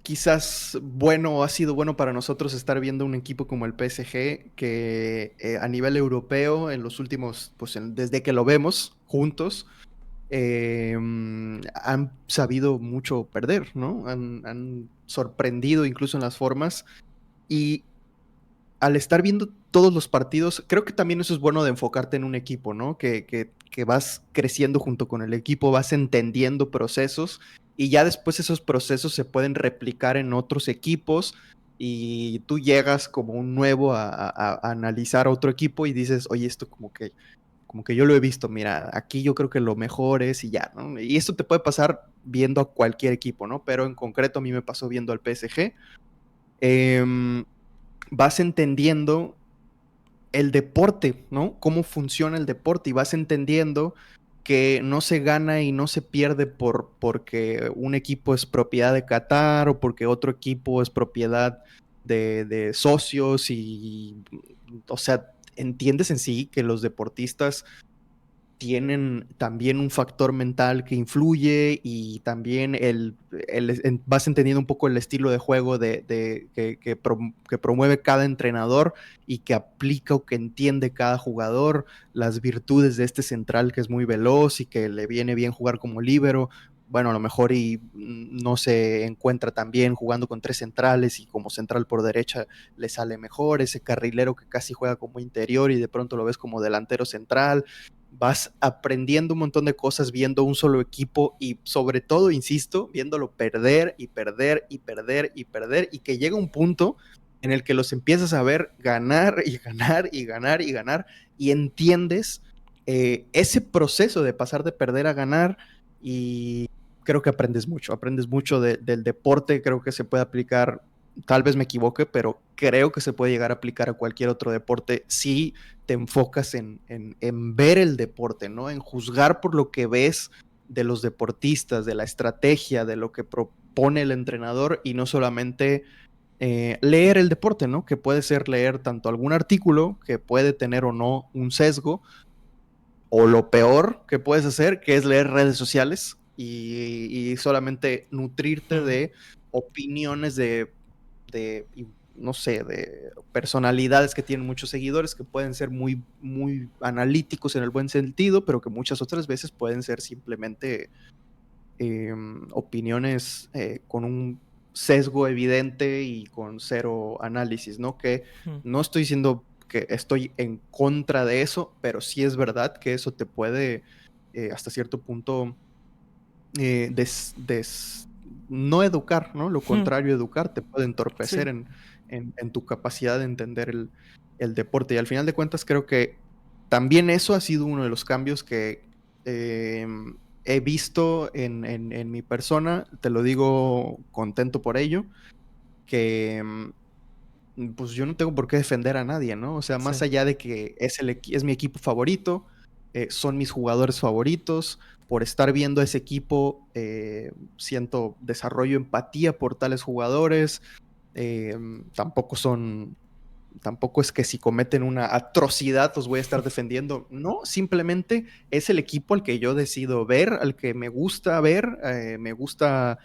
Quizás bueno, ha sido bueno para nosotros estar viendo un equipo como el PSG que a nivel europeo en los últimos, pues desde que lo vemos juntos, han sabido mucho perder, ¿no? Han sorprendido incluso en las formas y al estar viendo todos los partidos, creo que también eso es bueno de enfocarte en un equipo, ¿no? Que vas creciendo junto con el equipo, vas entendiendo procesos y ya después esos procesos se pueden replicar en otros equipos y tú llegas como un nuevo a analizar otro equipo y dices, oye, esto como que yo lo he visto, mira, aquí yo creo que lo mejor es y ya, ¿no? Y esto te puede pasar viendo a cualquier equipo, ¿no? Pero en concreto a mí me pasó viendo al PSG. Vas entendiendo el deporte, ¿no? Cómo funciona el deporte y vas entendiendo que no se gana y no se pierde porque un equipo es propiedad de Qatar o porque otro equipo es propiedad de socios y, o sea, entiendes en sí que los deportistas tienen también un factor mental que influye y también vas entendiendo un poco el estilo de juego que promueve cada entrenador y que aplica o que entiende cada jugador, las virtudes de este central que es muy veloz y que le viene bien jugar como líbero. Bueno, a lo mejor y no se encuentra tan bien jugando con tres centrales y como central por derecha le sale mejor, ese carrilero que casi juega como interior y de pronto lo ves como delantero central. Vas aprendiendo un montón de cosas viendo un solo equipo y sobre todo, insisto, viéndolo perder y perder y perder y perder y que llega un punto en el que los empiezas a ver ganar y ganar y ganar y ganar y entiendes ese proceso de pasar de perder a ganar, y creo que aprendes mucho del deporte, creo que se puede aplicar, tal vez me equivoque, pero creo que se puede llegar a aplicar a cualquier otro deporte si te enfocas en ver el deporte, ¿no? En juzgar por lo que ves de los deportistas, de la estrategia, de lo que propone el entrenador y no solamente leer el deporte, ¿no? Que puede ser leer tanto algún artículo que puede tener o no un sesgo, o lo peor que puedes hacer, que es leer redes sociales y solamente nutrirte
Mm,
de opiniones de, no sé, de personalidades que tienen muchos seguidores, que pueden ser muy, muy analíticos en el buen sentido, pero que muchas otras veces pueden ser simplemente opiniones con un sesgo evidente y con cero análisis, ¿no? Que
mm,
no estoy diciendo que estoy en contra de eso, pero sí es verdad que eso te puede hasta cierto punto eh, des, des, no educar, ¿no? Lo
mm.
contrario, educar te puede entorpecer
Sí,
en tu capacidad de entender el deporte. Y al final de cuentas creo que también eso ha sido uno de los cambios que eh, he visto en mi persona, te lo digo contento por ello, que pues yo no tengo por qué defender a nadie, ¿no? O sea, más
sí.
allá de que es mi equipo favorito, son mis jugadores favoritos, por estar viendo a ese equipo, siento desarrollo empatía por tales jugadores, eh, tampoco son, tampoco es que si cometen una atrocidad los voy a estar defendiendo, no, simplemente es el equipo al que yo decido ver, al que me gusta ver, me gusta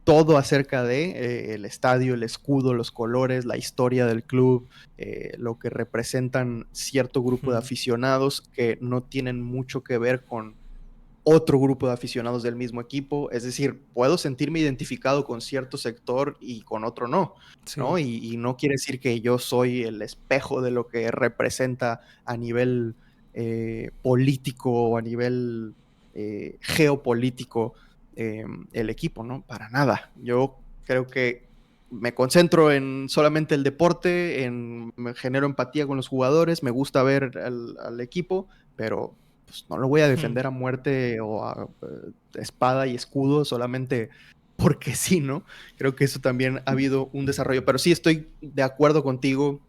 todo acerca de el estadio, el escudo, los colores, la historia del club, lo que representan cierto grupo de
Mm,
aficionados que no tienen mucho que ver con otro grupo de aficionados del mismo equipo. Es decir, puedo sentirme identificado con cierto sector y con otro no,
sí.
¿no? Y no quiere decir que yo soy el espejo de lo que representa a nivel político o a nivel geopolítico el equipo, ¿no? Para nada. Yo creo que me concentro en solamente el deporte, me genero empatía con los jugadores, me gusta ver al equipo, pero pues, no lo voy a
Mm,
defender a muerte o a espada y escudo solamente porque sí, ¿no? Creo que eso también ha habido un desarrollo, pero sí estoy de acuerdo contigo.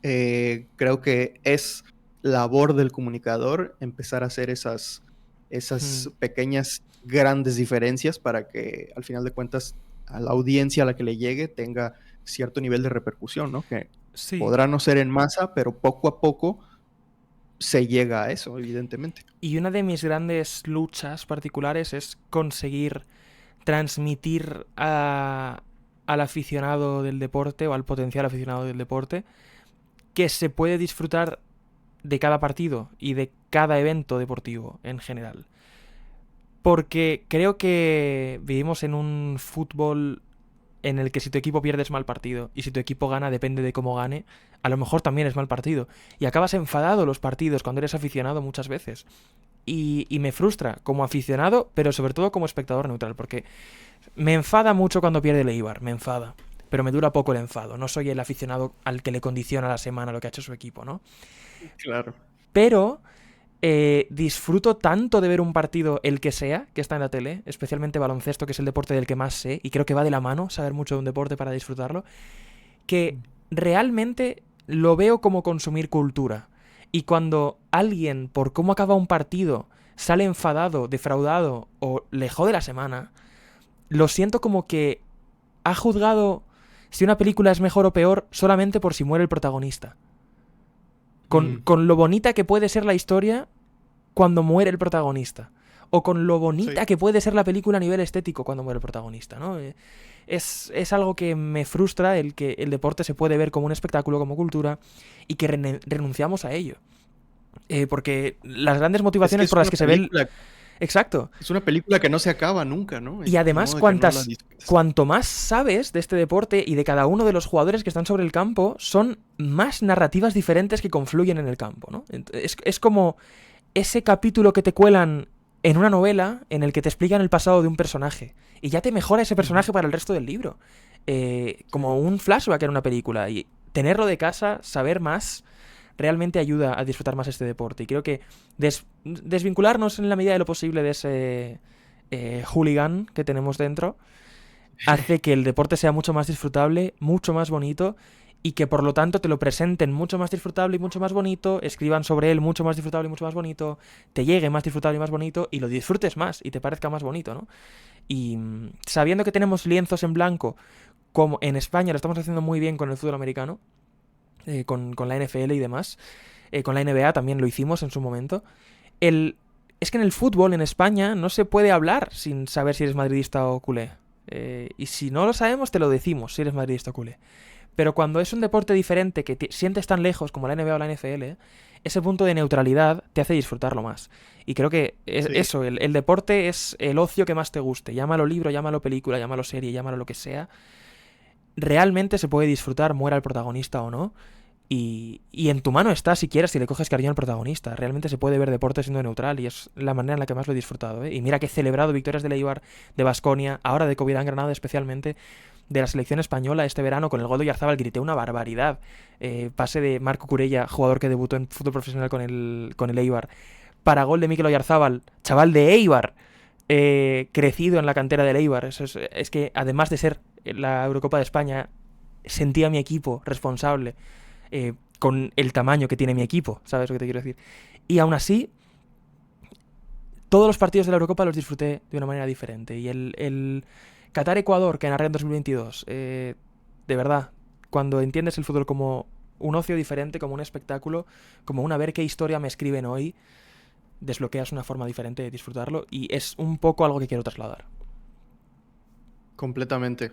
Creo que es labor del comunicador empezar a hacer esas
mm.
pequeñas, grandes diferencias para que al final de cuentas a la audiencia a la que le llegue tenga cierto nivel de repercusión, ¿no? Que
Sí.
podrá no ser en masa, pero poco a poco se llega a eso, evidentemente.
Y una de mis grandes luchas particulares es conseguir transmitir al aficionado del deporte o al potencial aficionado del deporte que se puede disfrutar de cada partido y de cada evento deportivo en general. Porque creo que vivimos en un fútbol en el que si tu equipo pierde es mal partido y si tu equipo gana depende de cómo gane, a lo mejor también es mal partido. Y acabas enfadado los partidos cuando eres aficionado muchas veces. Y me frustra como aficionado, pero sobre todo como espectador neutral, porque me enfada mucho cuando pierde el Eibar, me enfada. Pero me dura poco el enfado. No soy el aficionado al que le condiciona la semana lo que ha hecho su equipo, ¿no?
Claro.
Pero disfruto tanto de ver un partido, el que sea, que está en la tele, especialmente baloncesto, que es el deporte del que más sé, y creo que va de la mano saber mucho de un deporte para disfrutarlo, que realmente lo veo como consumir cultura. Y cuando alguien, por cómo acaba un partido, sale enfadado, defraudado o le jode la semana, lo siento como que ha juzgado si una película es mejor o peor solamente por si muere el protagonista.
Mm,
Con lo bonita que puede ser la historia cuando muere el protagonista. O con lo
sí.
bonita que puede ser la película a nivel estético cuando muere el protagonista, ¿no? Es algo que me frustra el que el deporte se puede ver como un espectáculo, como cultura, y que renunciamos a ello. Porque las grandes
Es que
motivaciones por las que se ve el... Exacto.
es una película que no se acaba nunca, ¿no?
Y
Ni
además,
modo de que no la disfrutes.
cuanto más sabes de este deporte y de cada uno de los jugadores que están sobre el campo, son más narrativas diferentes que confluyen en el campo, ¿no? Es como ese capítulo que te cuelan en una novela en el que te explican el pasado de un personaje. Y ya te mejora ese
Ujú.
personaje para el resto del libro.
Sí.
Como un flashback en una película. Y tenerlo de casa, saber más, realmente ayuda a disfrutar más este deporte. Y creo que desvincularnos en la medida de lo posible de ese hooligan que tenemos dentro hace que el deporte sea mucho más disfrutable, mucho más bonito, y que por lo tanto te lo presenten mucho más disfrutable y mucho más bonito, escriban sobre él mucho más disfrutable y mucho más bonito, te llegue más disfrutable y más bonito, y lo disfrutes más y te parezca más bonito, ¿no? Y sabiendo que tenemos lienzos en blanco, como en España lo estamos haciendo muy bien con el fútbol americano, con la NFL y demás, con la NBA también lo hicimos en su momento, es que en el fútbol en España no se puede hablar sin saber si eres madridista o culé. Y si no lo sabemos, te lo decimos si eres madridista o culé. Pero cuando es un deporte diferente que sientes tan lejos como la NBA o la NFL, ese punto de neutralidad te hace disfrutarlo más. Y creo que es
Sí.
eso, el deporte es el ocio que más te guste. Llámalo libro, llámalo película, llámalo serie, llámalo lo que sea. Realmente se puede disfrutar, muera el protagonista o no. Y en tu mano está si quieres, si le coges cariño al protagonista. Realmente se puede ver deporte siendo neutral y es la manera en la que más lo he disfrutado, ¿eh? Y mira que he celebrado victorias de Eibar, de Baskonia, ahora de Covirán Granada especialmente, de la selección española este verano con el gol de Oyarzabal, grité una barbaridad. Pase de Marco Curella, jugador que debutó en fútbol profesional con el Eibar, para gol de Mikel Oyarzabal, chaval de Eibar, crecido en la cantera del Eibar. Es que además de ser la Eurocopa de España, sentía a mi equipo responsable con el tamaño que tiene mi equipo, ¿sabes lo que te quiero decir? Y aún así, todos los partidos de la Eurocopa los disfruté de una manera diferente. Y el Qatar-Ecuador que narré en 2022, de verdad, cuando entiendes el fútbol como un ocio diferente, como un espectáculo, como a ver qué historia me escriben hoy, desbloqueas una forma diferente de disfrutarlo y es un poco algo que quiero trasladar.
Completamente.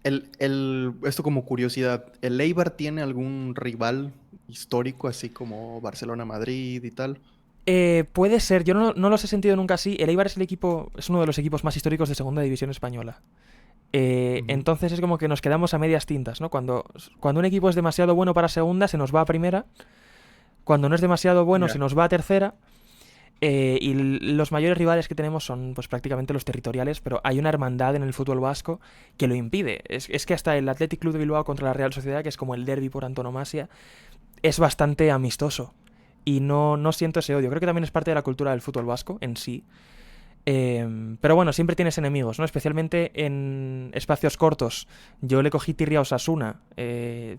Esto como curiosidad, ¿el Eibar tiene algún rival histórico, así como Barcelona-Madrid y tal?
Puede ser, yo no los he sentido nunca así. El Eibar es uno de los equipos más históricos de Segunda División Española.
Ujú.
Entonces es como que nos quedamos a medias tintas, ¿no? Cuando un equipo es demasiado bueno para segunda, se nos va a primera. Cuando no es demasiado bueno, se
Ya.
nos va a tercera. Y los mayores rivales que tenemos son pues prácticamente los territoriales, pero hay una hermandad en el fútbol vasco que lo impide. Es que hasta el Athletic Club de Bilbao contra la Real Sociedad, que es como el derbi por antonomasia, es bastante amistoso. Y no siento ese odio. Creo que también es parte de la cultura del fútbol vasco en sí. Pero bueno, siempre tienes enemigos, ¿no? Especialmente en espacios cortos. Yo le cogí tirria a Osasuna.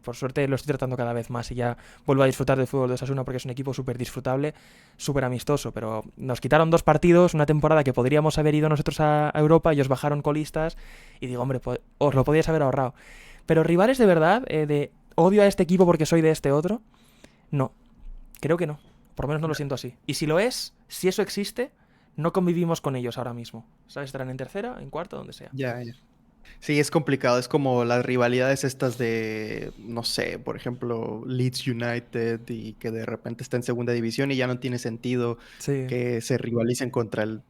Por suerte lo estoy tratando cada vez más y ya vuelvo a disfrutar del fútbol de Osasuna porque es un equipo súper disfrutable, súper amistoso. Pero nos quitaron 2 partidos, una temporada que podríamos haber ido nosotros a Europa, ellos bajaron colistas y digo, hombre, os lo podíais haber ahorrado. Pero rivales de verdad, de odio a este equipo porque soy de este otro, no. Creo que no. Por lo menos no lo siento así. Y si lo es, si eso existe, no convivimos con ellos ahora mismo. ¿Sabes? Estarán en tercera, en cuarta, donde sea.
Ya, ya. Sí, es complicado. Es como las rivalidades estas de, no sé, por ejemplo, Leeds United y que de repente está en segunda división y ya no tiene sentido
Sí.
que se rivalicen contra el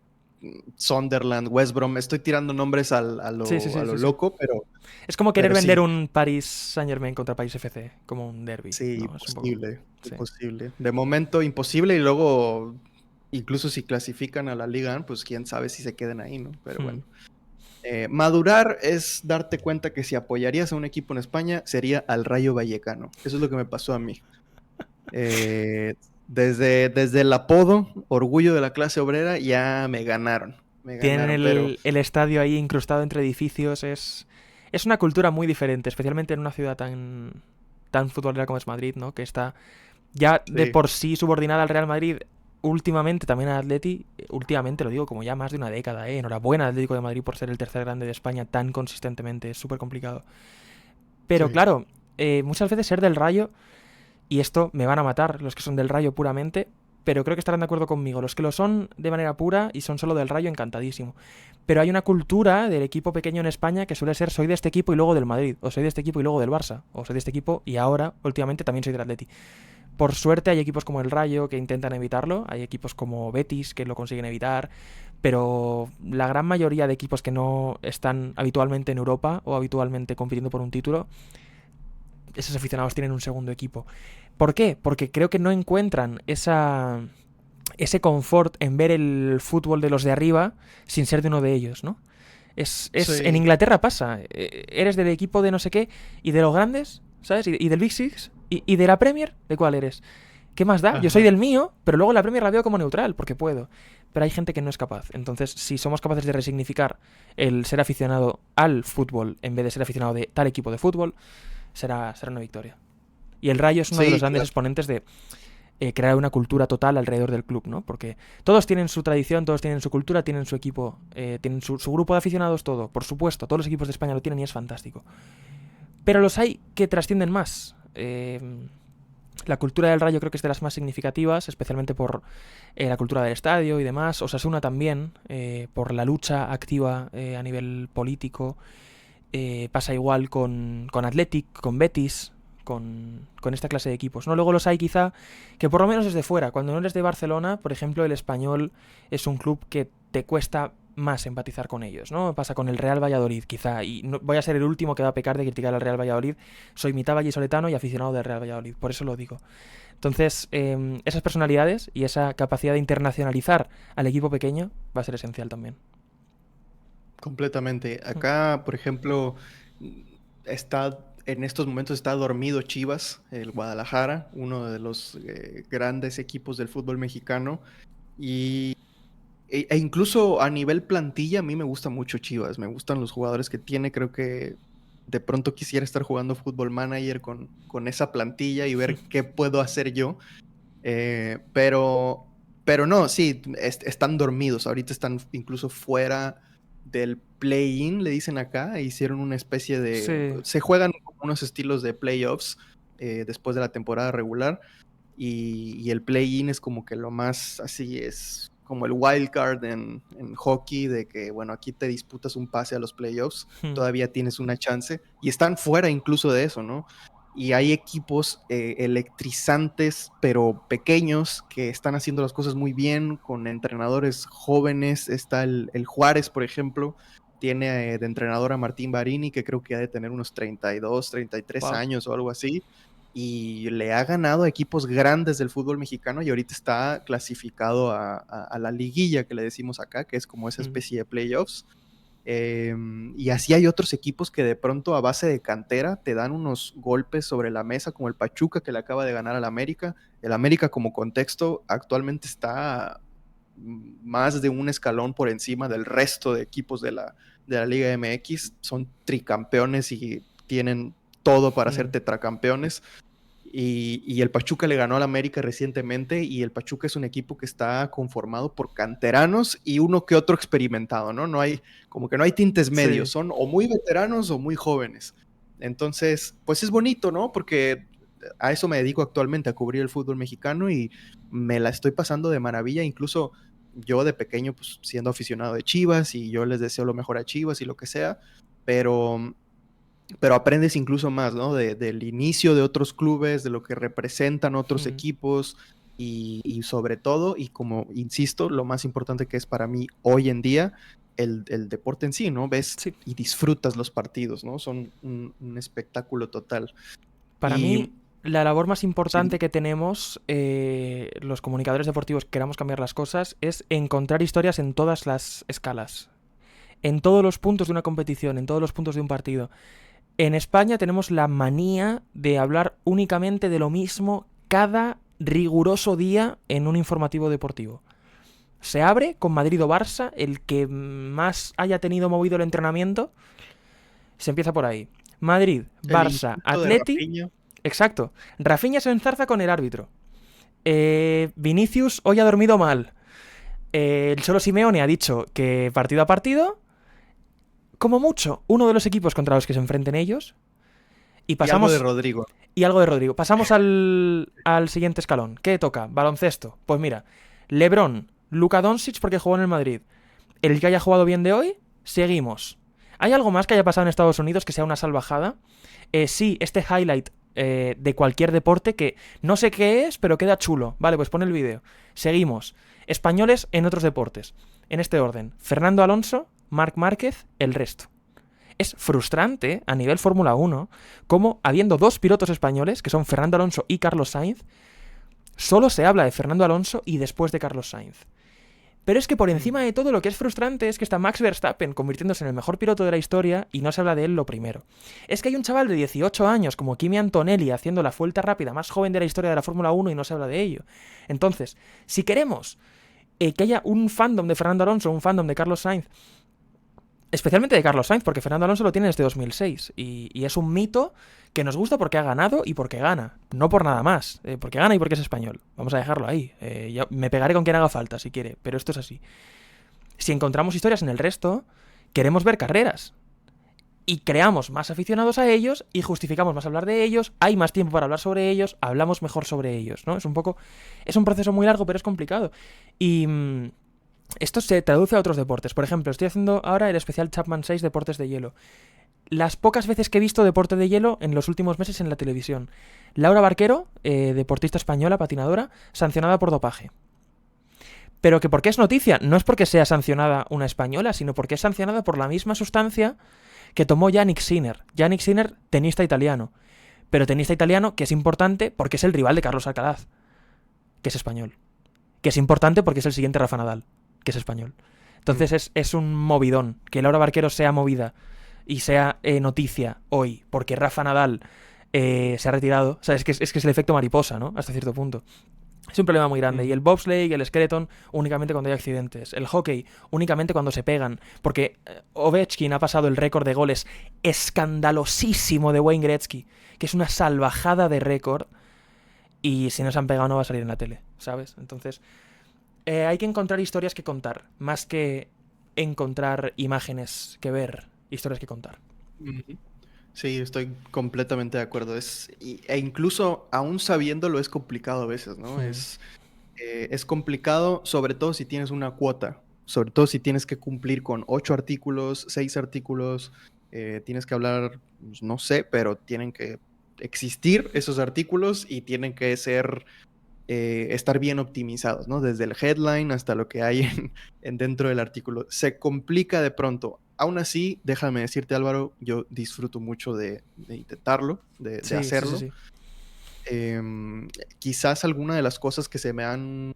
Sunderland, West Brom. Estoy tirando nombres
Sí, sí,
a
sí,
lo
sí, sí.
loco,
Es como querer
pero
vender
sí,
un Paris Saint-Germain contra Paris FC, como un derby,
sí,
¿no? Es un poco...
imposible,
Sí.
imposible. De momento imposible y luego, incluso si clasifican a la Liga, pues quién sabe si se queden ahí, ¿no? Pero
Hmm.
bueno. Madurar es darte cuenta que si apoyarías a un equipo en España sería al Rayo Vallecano. Eso es lo que me pasó a mí. Eh, desde el apodo, orgullo de la clase obrera, ya me
Tienen
ganaron, pero
el estadio ahí incrustado entre edificios. Es una cultura muy diferente, especialmente en una ciudad tan futbolera como es Madrid, ¿no? Que está ya de
sí,
por sí subordinada al Real Madrid, últimamente también al Atleti, últimamente lo digo como ya más de una década, ¿eh? Enhorabuena al Atlético de Madrid por ser el tercer grande de España tan consistentemente, es súper complicado. Pero
sí,
claro, muchas veces ser del Rayo, y esto me van a matar los que son del Rayo puramente, pero creo que estarán de acuerdo conmigo. Los que lo son de manera pura y son solo del Rayo, encantadísimo. Pero hay una cultura del equipo pequeño en España que suele ser soy de este equipo y luego del Madrid, o soy de este equipo y luego del Barça, o soy de este equipo y ahora, últimamente, también soy del Atleti. Por suerte hay equipos como el Rayo que intentan evitarlo, hay equipos como Betis que lo consiguen evitar, pero la gran mayoría de equipos que no están habitualmente en Europa o habitualmente compitiendo por un título, esos aficionados tienen un segundo equipo. ¿Por qué? Porque creo que no encuentran ese confort en ver el fútbol de los de arriba sin ser de uno de ellos, ¿no? En
sí,
Inglaterra pasa. Eres del equipo de no sé qué y de los grandes, ¿sabes? Y del Big Six y de la Premier, ¿de cuál eres? ¿Qué más da? Yo soy
Ajá.
del mío, pero luego la Premier la veo como neutral, porque puedo. Pero hay gente que no es capaz. Entonces, si somos capaces de resignificar el ser aficionado al fútbol en vez de ser aficionado de tal equipo de fútbol, será una victoria. Y el Rayo es uno de los
Sí,
grandes
claro.
exponentes de crear una cultura total alrededor del club, ¿no? Porque todos tienen su tradición, todos tienen su cultura, tienen su equipo, tienen su grupo de aficionados, todo. Por supuesto, todos los equipos de España lo tienen y es fantástico. Pero los hay que trascienden más. La cultura del Rayo creo que es de las más significativas, especialmente por la cultura del estadio y demás. Osasuna también, por la lucha activa a nivel político. Pasa igual con Athletic, con Betis, con esta clase de equipos, ¿no? Luego los hay quizá que por lo menos desde fuera. Cuando no eres de Barcelona, por ejemplo, el Español es un club que te cuesta más empatizar con ellos, ¿no? Pasa con el Real Valladolid, quizá, y no, voy a ser el último que va a pecar de criticar al Real Valladolid. Soy mitad vallisoletano y aficionado del Real Valladolid, por eso lo digo. Entonces, esas personalidades y esa capacidad de internacionalizar al equipo pequeño va a ser esencial también.
Completamente. Acá, por ejemplo, en estos momentos está dormido Chivas, el Guadalajara, uno de los grandes equipos del fútbol mexicano. Y, e incluso a nivel plantilla, a mí me gusta mucho Chivas. Me gustan los jugadores que tiene. Creo que de pronto quisiera estar jugando Fútbol Manager con esa plantilla y ver qué puedo hacer yo. Pero no, sí, están dormidos. Ahorita están incluso fuera del play-in, le dicen acá. Hicieron una especie de...
Sí,
Se juegan como unos estilos de playoffs después de la temporada regular. Y el play-in es como que lo más así es como el wild card en hockey, de que, bueno, aquí te disputas un pase a los playoffs, todavía tienes una chance. Y están fuera incluso de eso, ¿no? Y hay equipos electrizantes, pero pequeños, que están haciendo las cosas muy bien, con entrenadores jóvenes. Está el Juárez, por ejemplo, tiene de entrenador a Martín Barini, que creo que ha de tener unos 32, 33
wow.
años o algo así, y le ha ganado a equipos grandes del fútbol mexicano y ahorita está clasificado a la liguilla que le decimos acá, que es como esa especie de playoffs. Y así hay otros equipos que de pronto a base de cantera te dan unos golpes sobre la mesa, como el Pachuca que le acaba de ganar al América. El América, como contexto, actualmente está más de un escalón por encima del resto de equipos de la Liga MX. Son tricampeones y tienen todo para ser tetracampeones. Y el Pachuca le ganó al América recientemente y el Pachuca es un equipo que está conformado por canteranos y uno que otro experimentado, ¿no? No hay, como que no hay tintes medios,
Sí.
son o muy veteranos o muy jóvenes. Entonces, pues es bonito, ¿no? Porque a eso me dedico actualmente, a cubrir el fútbol mexicano y me la estoy pasando de maravilla. Incluso yo de pequeño, pues siendo aficionado de Chivas y yo les deseo lo mejor a Chivas y lo que sea, pero aprendes incluso más, ¿no? Del inicio de otros clubes, de lo que representan otros equipos y sobre todo, y como insisto, lo más importante que es para mí hoy en día, el deporte en sí, ¿no? Ves
Sí.
y disfrutas los partidos, ¿no? Son un espectáculo total.
Para mí,
Y
la labor más
sí,
importante que tenemos los comunicadores deportivos que queramos cambiar las cosas es encontrar historias en todas las escalas, en todos los puntos de una competición, en todos los puntos de un partido. En España tenemos la manía de hablar únicamente de lo mismo cada riguroso día en un informativo deportivo. Se abre con Madrid o Barça, el que más haya tenido movido el entrenamiento, se empieza por ahí. Madrid,
el
Barça,
insulto de
Atleti.
Rafinha,
Exacto. Rafinha se enzarza con el árbitro. Vinicius hoy ha dormido mal. El Cholo Simeone ha dicho que partido a partido, como mucho, uno de los equipos contra los que se enfrenten ellos. Y
y algo de
pasamos.
Rodrigo.
Y algo de Rodrigo. Pasamos al siguiente escalón. ¿Qué toca? Baloncesto. Pues mira, LeBron, Luka Doncic porque jugó en el Madrid. El que haya jugado bien de hoy, seguimos. ¿Hay algo más que haya pasado en Estados Unidos que sea una salvajada? Sí, este highlight de cualquier deporte que no sé qué es, pero queda chulo. Vale, pues pon el vídeo. Seguimos. Españoles en otros deportes. En este orden. Fernando Alonso, Marc Márquez, el resto. Es frustrante a nivel Fórmula 1 como, habiendo dos pilotos españoles, que son Fernando Alonso y Carlos Sainz, solo se habla de Fernando Alonso y después de Carlos Sainz. Pero es que por
Mm.
encima de todo lo que es frustrante es que está Max Verstappen convirtiéndose en el mejor piloto de la historia y no se habla de él lo primero. Es que hay un chaval de 18 años como Kimi Antonelli haciendo la vuelta rápida más joven de la historia de la Fórmula 1 y no se habla de ello. Entonces, si queremos que haya un fandom de Fernando Alonso, un fandom de Carlos Sainz, especialmente de Carlos Sainz, porque Fernando Alonso lo tiene desde 2006 y es un mito que nos gusta porque ha ganado y porque gana, no por nada más, porque gana y porque es español. Vamos a dejarlo ahí. Me pegaré con quien haga falta si quiere, pero esto es así. Si encontramos historias en el resto, queremos ver carreras. Y creamos más aficionados a ellos y justificamos más hablar de ellos, hay más tiempo para hablar sobre ellos, hablamos mejor sobre ellos, ¿no? Es un proceso muy largo, pero es complicado. Y esto se traduce a otros deportes. Por ejemplo, estoy haciendo ahora el especial Chapman 6 Deportes de Hielo. Las pocas veces que he visto deporte de hielo en los últimos meses en la televisión. Laura Barquero, deportista española, patinadora, sancionada por dopaje. Pero que ¿por qué es noticia? No es porque sea sancionada una española, sino porque es sancionada por la misma sustancia que tomó Yannick Sinner. Yannick Sinner, tenista italiano. Pero tenista italiano que es importante porque es el rival de Carlos Alcaraz, que es español. Que es importante porque es el siguiente Rafa Nadal, que es español.
Mm.
Entonces es un movidón. Que Laura Barquero sea movida y sea noticia hoy porque Rafa Nadal se ha retirado. O sea, es el efecto mariposa, ¿no? Hasta cierto punto. Es un problema muy grande. Y el
Mm.
bobsleigh y el skeleton únicamente cuando hay accidentes. El hockey únicamente cuando se pegan. Porque Ovechkin ha pasado el récord de goles escandalosísimo de Wayne Gretzky, que es una salvajada de récord. Y si no se han pegado no va a salir en la tele, ¿sabes? Entonces, hay que encontrar historias que contar. Más que encontrar imágenes que ver. Historias que contar.
Ujú. Sí, estoy completamente de acuerdo. E incluso aún sabiéndolo es complicado a veces, ¿no?
Hmm.
Es complicado, sobre todo si tienes una cuota, sobre todo si tienes que cumplir con 8 artículos, 6 artículos, tienes que hablar, pues, no sé, pero tienen que existir esos artículos y tienen que estar bien optimizados, ¿no? Desde el headline hasta lo que hay en dentro del artículo. Se complica de pronto. Aún así, déjame decirte, Álvaro, yo disfruto mucho de intentarlo, de
Sí, sí, sí,
hacerlo.
sí.
Em, Quizás alguna de las cosas que se me han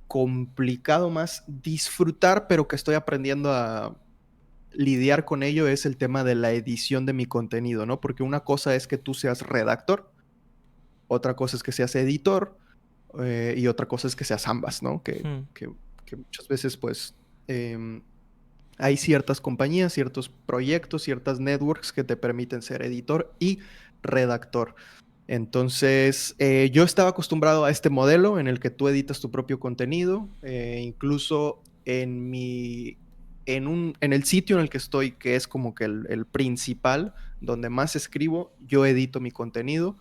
complicado más disfrutar, pero que estoy aprendiendo a lidiar con ello, es el tema de la edición de mi contenido, ¿no? Porque una cosa es que tú seas redactor, otra cosa es que seas editor, y otra cosa es que seas ambas, ¿no?
Hmm.
Que muchas veces, pues, em, hay ciertas compañías, ciertos proyectos, ciertas networks que te permiten ser editor y redactor. Entonces, yo estaba acostumbrado a este modelo en el que tú editas tu propio contenido, incluso en el sitio en el que estoy, que es como que el principal, donde más escribo, yo edito mi contenido.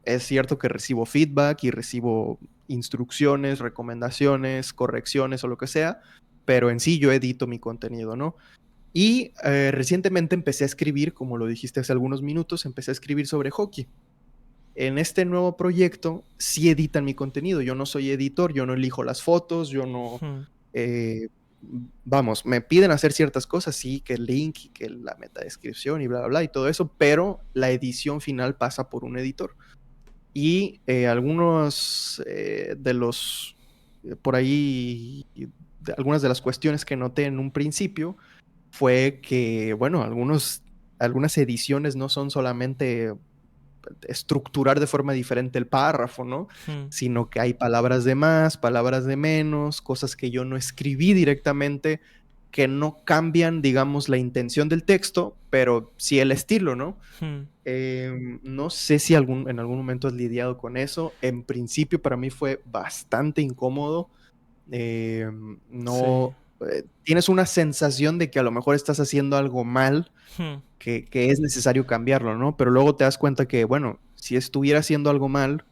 Es cierto que recibo feedback y recibo instrucciones, recomendaciones, correcciones o lo que sea, pero en sí yo edito mi contenido, ¿no? Y recientemente empecé a escribir, como lo dijiste hace algunos minutos, empecé a escribir sobre hockey. En este nuevo proyecto sí editan mi contenido. Yo no soy editor, yo no elijo las fotos, yo no...
Hmm.
eh, vamos, me piden hacer ciertas cosas, sí, que el link y que la metadescripción y bla, bla, bla y todo eso, pero la edición final pasa por un editor. Y algunos de los, por ahí, algunas de las cuestiones que noté en un principio fue que, bueno, algunas ediciones no son solamente estructurar de forma diferente el párrafo, ¿no?
Hmm.
Sino que hay palabras de más, palabras de menos, cosas que yo no escribí directamente, que no cambian, digamos, la intención del texto, pero sí el estilo, ¿no?
Hmm.
No sé si en algún momento has lidiado con eso. En principio para mí fue bastante incómodo.
Sí.
No, tienes una sensación de que a lo mejor estás haciendo algo mal,
Hmm.
que es necesario cambiarlo, ¿no? Pero luego te das cuenta que, bueno, si estuviera haciendo algo mal,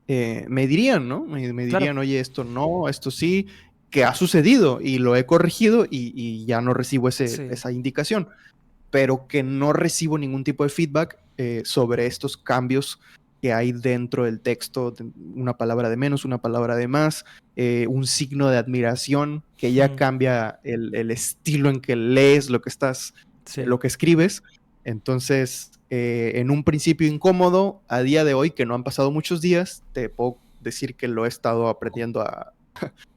me dirían, ¿no? Me
Claro.
dirían, oye, esto no, esto sí, que ha sucedido y lo he corregido y ya no recibo
Sí.
esa indicación, pero que no recibo ningún tipo de feedback sobre estos cambios que hay dentro del texto, una palabra de menos, una palabra de más, un signo de admiración que ya
Hmm.
cambia el estilo en que lees
Sí.
lo que escribes. Entonces, en un principio incómodo, a día de hoy, que no han pasado muchos días, te puedo decir que lo he estado aprendiendo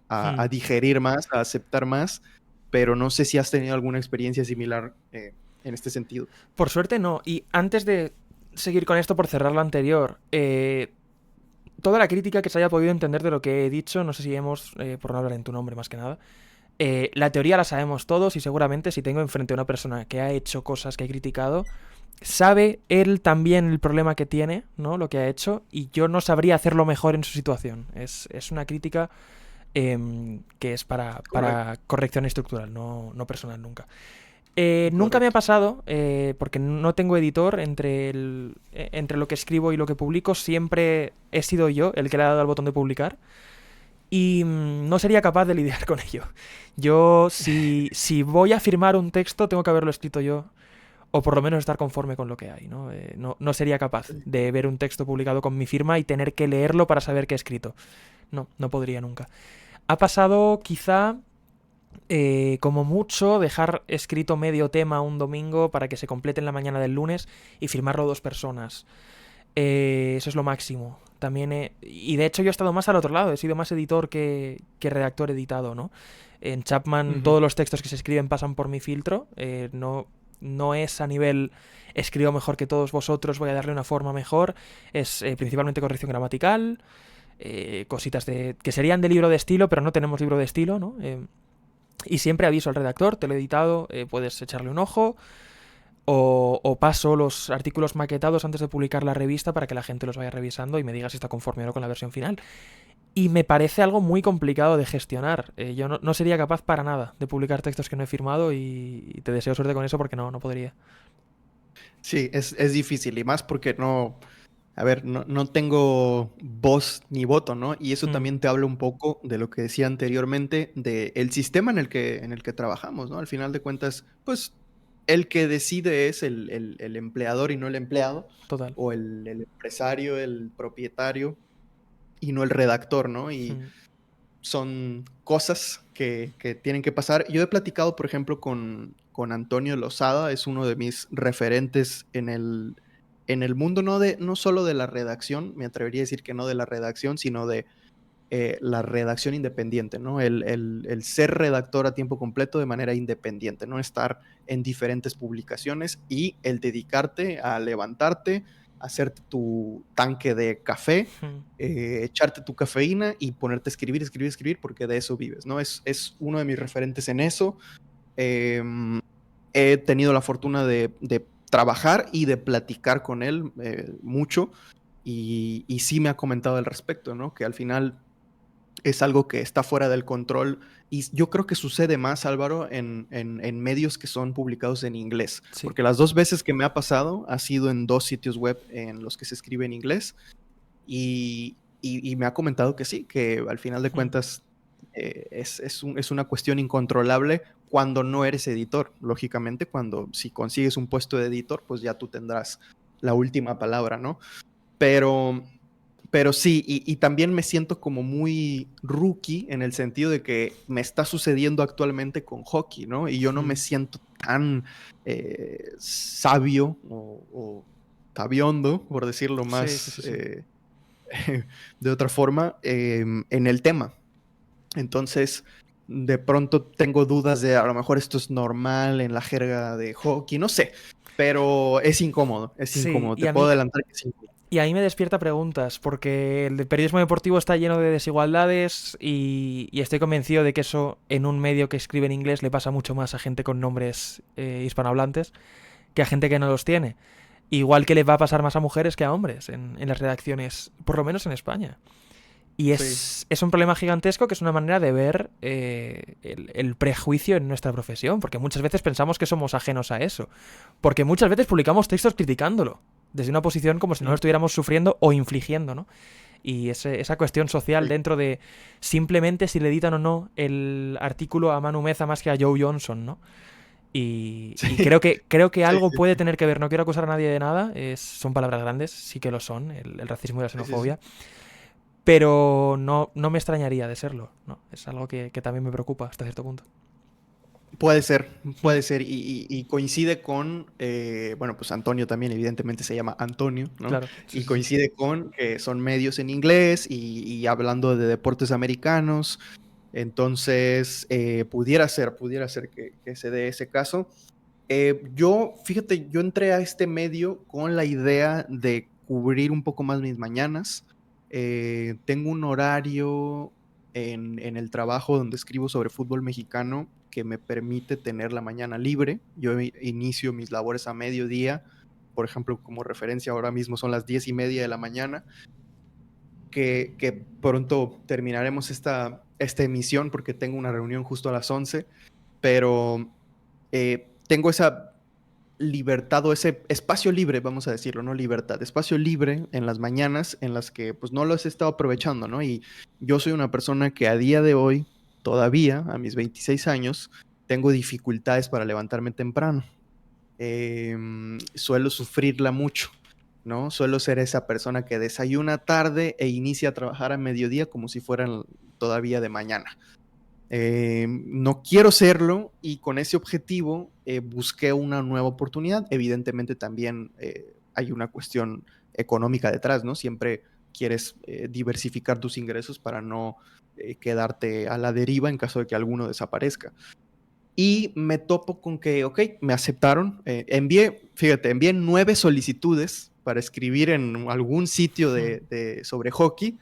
Hmm.
a digerir más, a aceptar más, pero no sé si has tenido alguna experiencia similar en este sentido.
Por suerte no. Y antes de seguir con esto, por cerrar lo anterior, toda la crítica que se haya podido entender de lo que he dicho, no sé si hemos, por no hablar en tu nombre más que nada, la teoría la sabemos todos y seguramente si tengo enfrente a una persona que ha hecho cosas que he criticado, sabe él también el problema que tiene, ¿no? Lo que ha hecho, y yo no sabría hacerlo mejor en su situación. Es una crítica que es
Correcto,
para corrección estructural, no personal nunca. Nunca me ha
correcto.
pasado, porque no tengo editor entre lo que escribo y lo que publico, siempre he sido yo el que le ha dado al botón de publicar y no sería capaz de lidiar con ello. Yo, si voy a firmar un texto, tengo que haberlo escrito yo, o por lo menos estar conforme con lo que hay, ¿no? No sería capaz de ver un texto publicado con mi firma y tener que leerlo para saber qué he escrito. No podría nunca. Ha pasado quizá como mucho, dejar escrito medio tema un domingo para que se complete en la mañana del lunes y firmarlo dos personas. Eso es lo máximo. También y de hecho yo he estado más al otro lado, he sido más editor que redactor editado, ¿no? En Chapman
Ujú.
todos los textos que se escriben pasan por mi filtro, no es a nivel escribo mejor que todos vosotros, voy a darle una forma mejor, es principalmente corrección gramatical, cositas que serían de libro de estilo, pero no tenemos libro de estilo, ¿no? Y siempre aviso al redactor, te lo he editado, puedes echarle un ojo. O paso los artículos maquetados antes de publicar la revista para que la gente los vaya revisando y me diga si está conforme o no con la versión final. Y me parece algo muy complicado de gestionar. Yo no sería capaz para nada de publicar textos que no he firmado y te deseo suerte con eso porque no podría.
Sí, es difícil y más porque no, a ver, no tengo voz ni voto, ¿no? Y eso
Mm,
también te habla un poco de lo que decía anteriormente, de el sistema en el que trabajamos, ¿no? Al final de cuentas, pues el que decide es el empleador y no el empleado,
total.
o el empresario, el propietario y no el redactor, ¿no? Y
Mm,
son cosas que tienen que pasar. Yo he platicado, por ejemplo, con Antonio Lozada, es uno de mis referentes en el mundo, no solo de la redacción, me atrevería a decir que no de la redacción, sino de la redacción independiente, ¿no? El ser redactor a tiempo completo de manera independiente, ¿no? Estar en diferentes publicaciones y el dedicarte a levantarte, hacerte tu tanque de café,
mm,
echarte tu cafeína y ponerte a escribir, escribir, escribir, porque de eso vives, ¿no? Es uno de mis referentes en eso. Eh, He tenido la fortuna de trabajar y de platicar con él mucho y sí me ha comentado al respecto, ¿no? Que al final es algo que está fuera del control y yo creo que sucede más, Álvaro, en medios que son publicados en inglés,
sí.
porque las dos veces que me ha pasado ha sido en dos sitios web en los que se escribe en inglés y me ha comentado que sí, que al final de
Mm,
cuentas es una cuestión incontrolable cuando no eres editor. Lógicamente, cuando si consigues un puesto de editor, pues ya tú tendrás la última palabra, ¿no? Pero, pero sí, y también me siento como muy rookie en el sentido de que me está sucediendo actualmente con hockey, ¿no? Y yo no me
mm.
siento tan sabio o sabiondo, por decirlo
Sí, sí,
más
sí, sí.
de otra forma, en el tema. Entonces, de pronto tengo dudas de a lo mejor esto es normal en la jerga de hockey, no sé, pero es incómodo, es
Sí,
incómodo. Te puedo adelantar que es incómodo.
y a mí me despierta preguntas, porque el periodismo deportivo está lleno de desigualdades y estoy convencido de que eso en un medio que escribe en inglés le pasa mucho más a gente con nombres hispanohablantes que a gente que no los tiene. Igual que le va a pasar más a mujeres que a hombres en las redacciones, por lo menos en España. Y
Sí,
es un problema gigantesco que es una manera de ver el prejuicio en nuestra profesión, porque muchas veces pensamos que somos ajenos a eso. Porque muchas veces publicamos textos criticándolo, desde una posición como si no lo
mm,
estuviéramos sufriendo o infligiendo, ¿no? Y esa cuestión social
sí,
dentro de simplemente si le editan o no el artículo a Manu Meza más que a Joe Johnson, ¿no? Y
sí,
creo que
sí,
algo
sí,
puede
sí,
tener que ver, no quiero acusar a nadie de nada, son palabras grandes, sí que lo son, el racismo y la
sí, sí, sí.
xenofobia, pero no me extrañaría de serlo, ¿no? Es algo que también me preocupa hasta cierto punto. Mm,
Puede ser, y coincide con, bueno, pues Antonio también evidentemente se llama Antonio, ¿no?
claro, sí,
Y
sí, sí.
coincide con que son medios en inglés y hablando de deportes americanos. Entonces, pudiera ser que se dé ese caso. Fíjate, yo entré a este medio con la idea de cubrir un poco más mis mañanas. Tengo un horario en el trabajo donde escribo sobre fútbol mexicano que me permite tener la mañana libre. Yo inicio mis labores a mediodía. Por ejemplo, como referencia, ahora mismo son las 10:30 de la mañana, que pronto terminaremos esta emisión porque tengo una reunión justo a las 11, pero tengo esa libertad o ese espacio libre, vamos a decirlo, no libertad, espacio libre en las mañanas en las que pues no lo he estado aprovechando, ¿no? Y yo soy una persona que a día de hoy, todavía, a mis 26 años, tengo dificultades para levantarme temprano. Suelo sufrirla mucho, ¿no? Suelo ser esa persona que desayuna tarde e inicia a trabajar a mediodía como si fueran todavía de mañana. No quiero serlo y con ese objetivo busqué una nueva oportunidad. Evidentemente también hay una cuestión económica detrás, ¿no? Siempre quieres diversificar tus ingresos para no quedarte a la deriva en caso de que alguno desaparezca. Y me topo con que, ok, me aceptaron. Envié 9 solicitudes para escribir en algún sitio sobre hockey.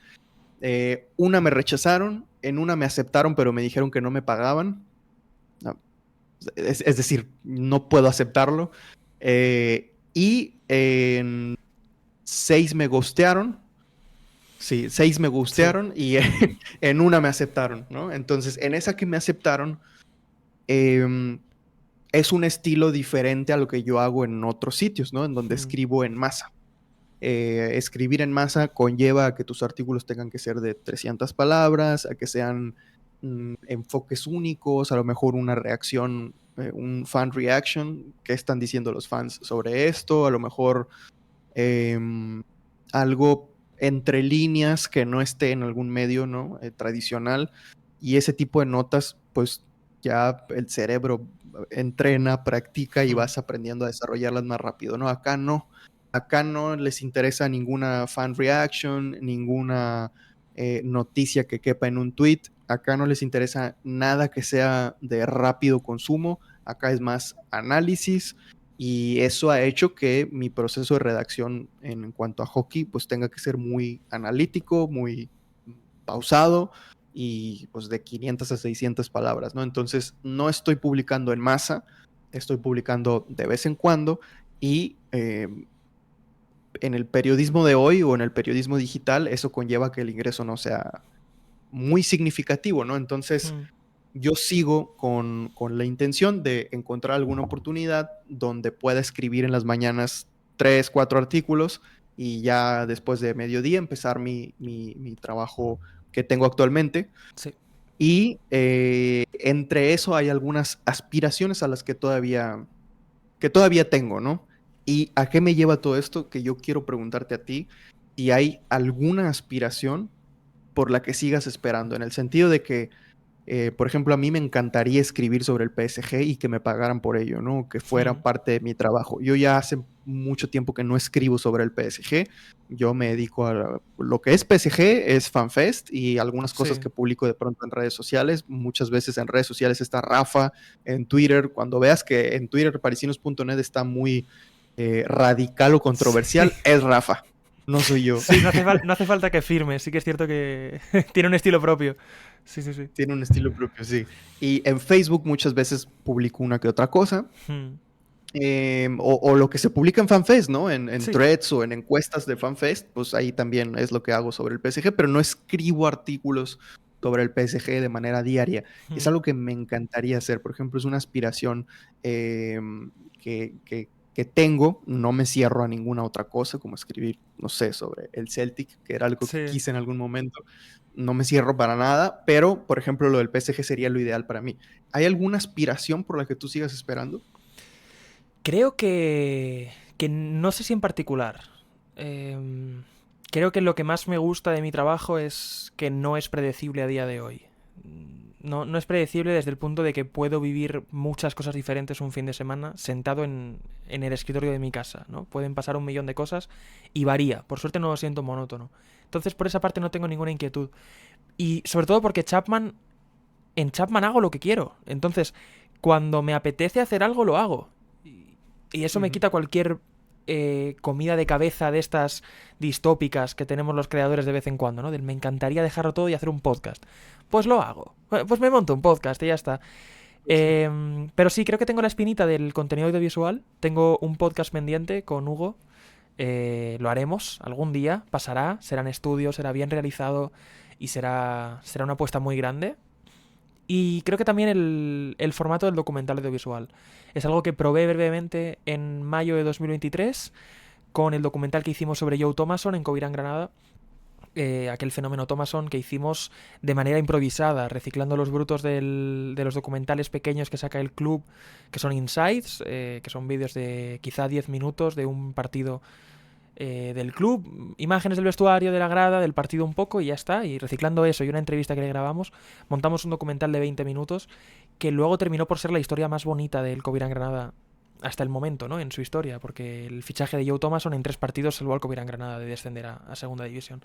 Una me rechazaron, en una me aceptaron, pero me dijeron que no me pagaban. No, es decir, no puedo aceptarlo. Y en 6 me gustearon. Sí, 6 me
Sí.
gustearon y en una me aceptaron, ¿no? Entonces, en esa que me aceptaron, eh, es un estilo diferente a lo que yo hago en otros sitios, ¿no? En donde
Mm.
escribo en masa. Escribir en masa conlleva a que tus artículos tengan que ser de 300 palabras, a que sean enfoques únicos, a lo mejor una reacción, un fan reaction, qué están diciendo los fans sobre esto, a lo mejor algo entre líneas que no esté en algún medio, ¿no? Tradicional. Y ese tipo de notas, pues ya el cerebro entrena, practica y
Mm.
vas aprendiendo a desarrollarlas más rápido, ¿no? Acá no les interesa ninguna fan reaction, ninguna noticia que quepa en un tweet. Acá no les interesa nada que sea de rápido consumo. Acá es más análisis y eso ha hecho que mi proceso de redacción en cuanto a hockey pues tenga que ser muy analítico, muy pausado y pues de 500 a 600 palabras, ¿no? Entonces no estoy publicando en masa, estoy publicando de vez en cuando y en el periodismo de hoy o en el periodismo digital eso conlleva que el ingreso no sea muy significativo, ¿no? Entonces
Mm.
yo sigo con la intención de encontrar alguna oportunidad donde pueda escribir en las mañanas 3, 4 artículos y ya después de mediodía empezar mi trabajo que tengo actualmente.
Sí.
Y entre eso hay algunas aspiraciones a las que todavía tengo, ¿no? ¿Y a qué me lleva todo esto? Que yo quiero preguntarte a ti si hay alguna aspiración por la que sigas esperando, en el sentido de que por ejemplo, a mí me encantaría escribir sobre el PSG y que me pagaran por ello, ¿no? Que
Mm.
fuera parte de mi trabajo. Yo ya hace mucho tiempo que no escribo sobre el PSG. Yo me dedico a lo que es PSG, es FanFest y algunas cosas
Sí.
que publico de pronto en redes sociales. Muchas veces en redes sociales está Rafa, en Twitter. Cuando veas que en Twitter parisinos.net está muy radical o
Sí.
controversial, es Rafa, no soy yo.
Sí, no hace falta que firme. Sí que es cierto que tiene un estilo propio. Sí, sí, sí.
Tiene un estilo propio, sí. Y en Facebook muchas veces publico una que otra cosa.
Mm.
O lo que se publica en FanFest, ¿no? En
Sí.
threads o en encuestas de FanFest, pues ahí también es lo que hago sobre el PSG, pero no escribo artículos sobre el PSG de manera diaria. Es
Mm.
algo que me encantaría hacer. Por ejemplo, es una aspiración que tengo. No me cierro a ninguna otra cosa, como escribir, no sé, sobre el Celtic, que era algo que
Sí.
quise en algún momento. No me cierro para nada, pero, por ejemplo, lo del PSG sería lo ideal para mí. ¿Hay alguna aspiración por la que tú sigas esperando?
Creo que no sé si en particular. Em, Creo que lo que más me gusta de mi trabajo es que no es predecible a día de hoy. No, no es predecible desde el punto de que puedo vivir muchas cosas diferentes un fin de semana sentado en el escritorio de mi casa, ¿no? Pueden pasar un millón de cosas y varía. Por suerte no lo siento monótono. Entonces por esa parte no tengo ninguna inquietud. Y sobre todo porque Chapman en Chapman hago lo que quiero. Entonces, cuando me apetece hacer algo, lo hago. Y eso me
Ujú.
quita cualquier comida de cabeza de estas distópicas que tenemos los creadores de vez en cuando, ¿no? Del me encantaría dejarlo todo y hacer un podcast. Pues lo hago. Pues me monto un podcast y ya está.
Sí.
Pero sí, creo que tengo la espinita del contenido audiovisual. Tengo un podcast pendiente con Hugo. Lo haremos algún día, pasará, será en estudio, será bien realizado y será una apuesta muy grande. Y creo que también el formato del documental audiovisual. Es algo que probé brevemente en mayo de 2023 con el documental que hicimos sobre Joe Thomason en Covirán, Granada. Aquel fenómeno Thomason que hicimos de manera improvisada, reciclando los brutos de los documentales pequeños que saca el club, que son insights, que son vídeos de quizá 10 minutos de un partido del club, imágenes del vestuario, de la grada, del partido un poco y ya está. Y reciclando eso y una entrevista que le grabamos, montamos un documental de 20 minutos que luego terminó por ser la historia más bonita del Covirán Granada hasta el momento, ¿no? En su historia, porque el fichaje de Joe Thomason en 3 partidos salvó al Covirán Granada de descender a segunda división.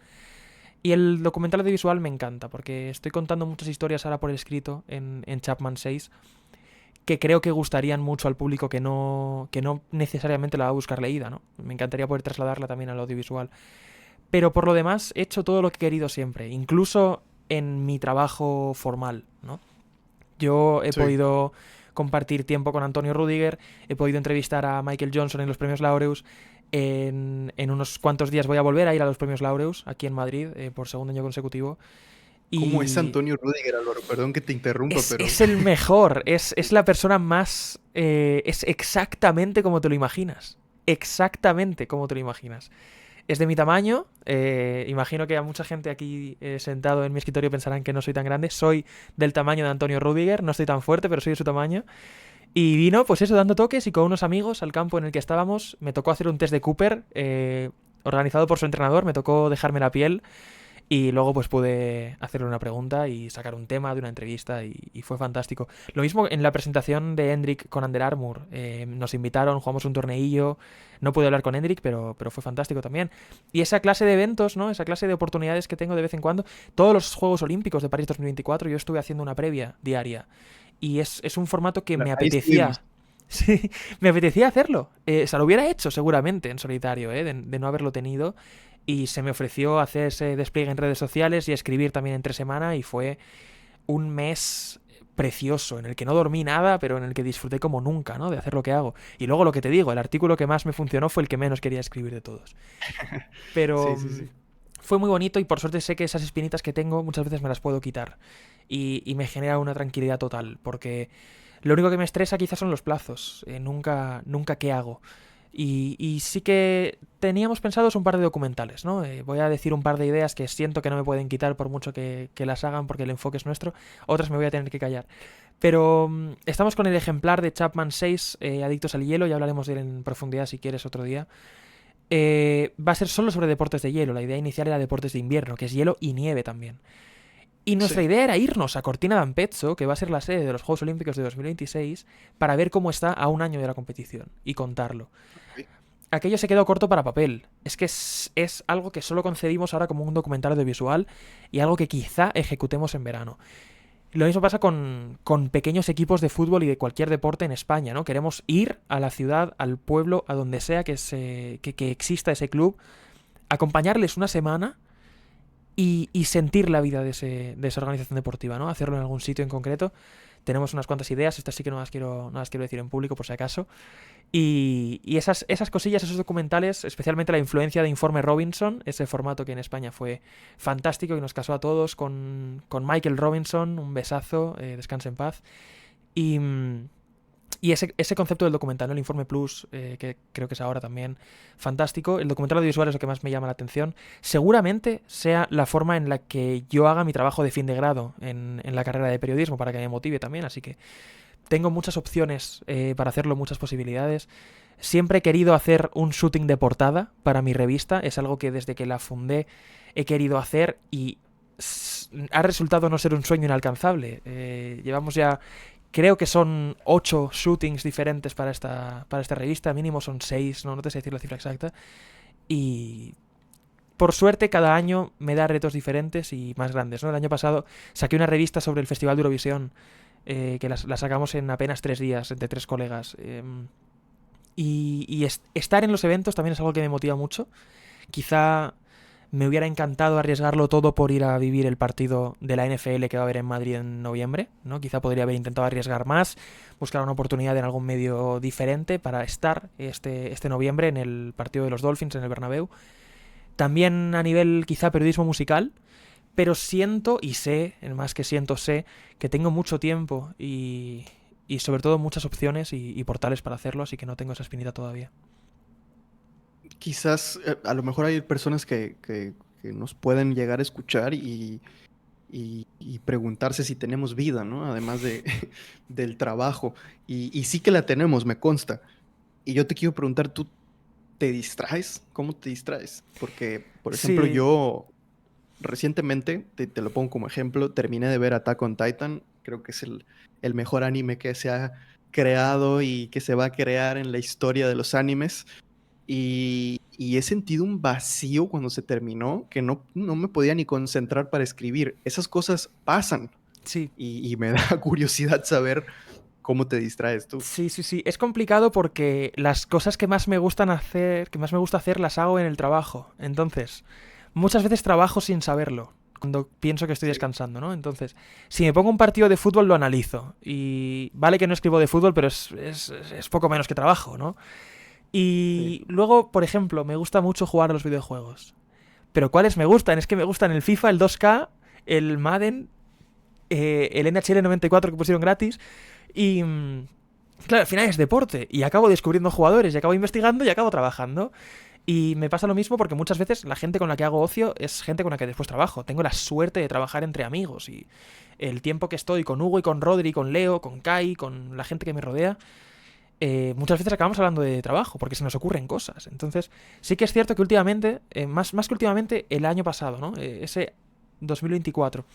Y el documental audiovisual me encanta, porque estoy contando muchas historias ahora por escrito en Chapman 6 que creo que gustarían mucho al público que no necesariamente la va a buscar leída, ¿no? Me encantaría poder trasladarla también al audiovisual. Pero por lo demás, he hecho todo lo que he querido siempre, incluso en mi trabajo formal, ¿no? Yo he
Sí.
podido compartir tiempo con Antonio Rüdiger, he podido entrevistar a Michael Johnson en los premios Laureus. En unos cuantos días voy a volver a ir a los premios Laureus, aquí en Madrid, por segundo año consecutivo.
¿Cómo es
Y
Antonio Rüdiger, Álvaro? Perdón que te interrumpa, pero
es el mejor, es la persona más... es exactamente como te lo imaginas. Exactamente como te lo imaginas. Es de mi tamaño, imagino que a mucha gente aquí sentado en mi escritorio pensarán que no soy tan grande. Soy del tamaño de Antonio Rüdiger, no estoy tan fuerte, pero soy de su tamaño. Y vino, pues eso, dando toques y con unos amigos al campo en el que estábamos. Me tocó hacer un test de Cooper, organizado por su entrenador, me tocó dejarme la piel. Y luego pues pude hacerle una pregunta y sacar un tema de una entrevista y fue fantástico. Lo mismo en la presentación de Hendrik con Under Armour. Nos invitaron, jugamos un torneillo. No pude hablar con Hendrik, pero fue fantástico también. Y esa clase de eventos, ¿no? Esa clase de oportunidades que tengo de vez en cuando. Todos los Juegos Olímpicos de París 2024 yo estuve haciendo una previa diaria. Y es un formato que me
ahí
apetecía.
estuvimos.
Sí, me apetecía hacerlo. O sea, lo hubiera hecho seguramente en solitario, de no haberlo tenido. Y se me ofreció hacer ese despliegue en redes sociales y escribir también entre semana y fue un mes precioso en el que no dormí nada, pero en el que disfruté como nunca, ¿no? De hacer lo que hago. Y luego lo que te digo, el artículo que más me funcionó fue el que menos quería escribir de todos. Pero
Sí, sí, sí.
fue muy bonito y por suerte sé que esas espinitas que tengo muchas veces me las puedo quitar. Y me genera una tranquilidad total, porque lo único que me estresa quizás son los plazos. Nunca qué hago. Y sí que teníamos pensados un par de documentales, ¿no? Voy a decir un par de ideas que siento que no me pueden quitar por mucho que las hagan porque el enfoque es nuestro. Otras me voy a tener que callar. Pero estamos con el ejemplar de Chapman 6, Adictos al Hielo, ya hablaremos de él en profundidad si quieres otro día. Va a ser solo sobre deportes de hielo. La idea inicial era deportes de invierno, que es hielo y nieve también. Y nuestra
Sí.
idea era irnos a Cortina d'Ampezzo, que va a ser la sede de los Juegos Olímpicos de 2026, para ver cómo está a un año de la competición y contarlo.
Ok.
Aquello se quedó corto para papel. Es que es algo que solo concebimos ahora como un documental audiovisual y algo que quizá ejecutemos en verano. Lo mismo pasa con pequeños equipos de fútbol y de cualquier deporte en España, ¿no? Queremos ir a la ciudad, al pueblo, a donde sea que exista ese club, acompañarles una semana y sentir la vida de esa organización deportiva, ¿no? Hacerlo en algún sitio en concreto. Tenemos unas cuantas ideas, estas sí que no las quiero decir en público por si acaso. Y esas cosillas, esos documentales, especialmente la influencia de Informe Robinson, ese formato que en España fue fantástico y nos casó a todos con Michael Robinson, un besazo, descanse en paz. Y, y ese concepto del documental, ¿no? El Informe Plus, que creo que es ahora también fantástico. El documental audiovisual es lo que más me llama la atención. Seguramente sea la forma en la que yo haga mi trabajo de fin de grado en la carrera de periodismo para que me motive también. Así que tengo muchas opciones para hacerlo, muchas posibilidades. Siempre he querido hacer un shooting de portada para mi revista. Es algo que desde que la fundé he querido hacer y ha resultado no ser un sueño inalcanzable. Llevamos ya, creo que son 8 shootings diferentes para esta revista. Mínimo son 6, no te sé decir la cifra exacta. Y por suerte, cada año me da retos diferentes y más grandes, ¿no? El año pasado saqué una revista sobre el Festival de Eurovisión, que la sacamos en apenas 3 días, entre 3 colegas. Estar en los eventos también es algo que me motiva mucho. Quizá me hubiera encantado arriesgarlo todo por ir a vivir el partido de la NFL que va a haber en Madrid en noviembre, ¿no? Quizá podría haber intentado arriesgar más, buscar una oportunidad en algún medio diferente para estar este noviembre en el partido de los Dolphins en el Bernabéu. También a nivel quizá periodismo musical, pero siento y sé, más que siento, sé que tengo mucho tiempo y sobre todo muchas opciones y portales para hacerlo, así que no tengo esa espinita todavía.
Quizás a lo mejor hay personas que nos pueden llegar a escuchar y preguntarse si tenemos vida, ¿no? Además del trabajo. Y sí que la tenemos, me consta. Y yo te quiero preguntar, ¿tú te distraes? ¿Cómo te distraes? Porque, por ejemplo,
Sí,
yo recientemente, te lo pongo como ejemplo, terminé de ver Attack on Titan. Creo que es el mejor anime que se ha creado y que se va a crear en la historia de los animes. Y he sentido un vacío cuando se terminó que no me podía ni concentrar para escribir. Esas cosas pasan
sí.
y me da curiosidad saber cómo te distraes tú.
Sí, sí, sí. Es complicado porque las cosas que más me gustan hacer, que más me gusta hacer, las hago en el trabajo. Entonces, muchas veces trabajo sin saberlo, cuando pienso que estoy
Sí,
descansando, ¿no? Entonces, si me pongo un partido de fútbol, lo analizo. Y vale que no escribo de fútbol, pero es poco menos que trabajo, ¿no?
sí.
Y luego, por ejemplo, me gusta mucho jugar a los videojuegos. Pero ¿cuáles me gustan? Es que me gustan el FIFA, el 2K, el Madden, el NHL 94 que pusieron gratis. Y, claro, al final es deporte y acabo descubriendo jugadores y acabo investigando y acabo trabajando. Y me pasa lo mismo porque muchas veces la gente con la que hago ocio es gente con la que después trabajo. Tengo la suerte de trabajar entre amigos y el tiempo que estoy con Hugo y con Rodri, con Leo, con Kai, con la gente que me rodea, muchas veces acabamos hablando de trabajo porque se nos ocurren cosas. Entonces, sí que es cierto que últimamente, más que últimamente, el año pasado, ¿no? Ese 2024,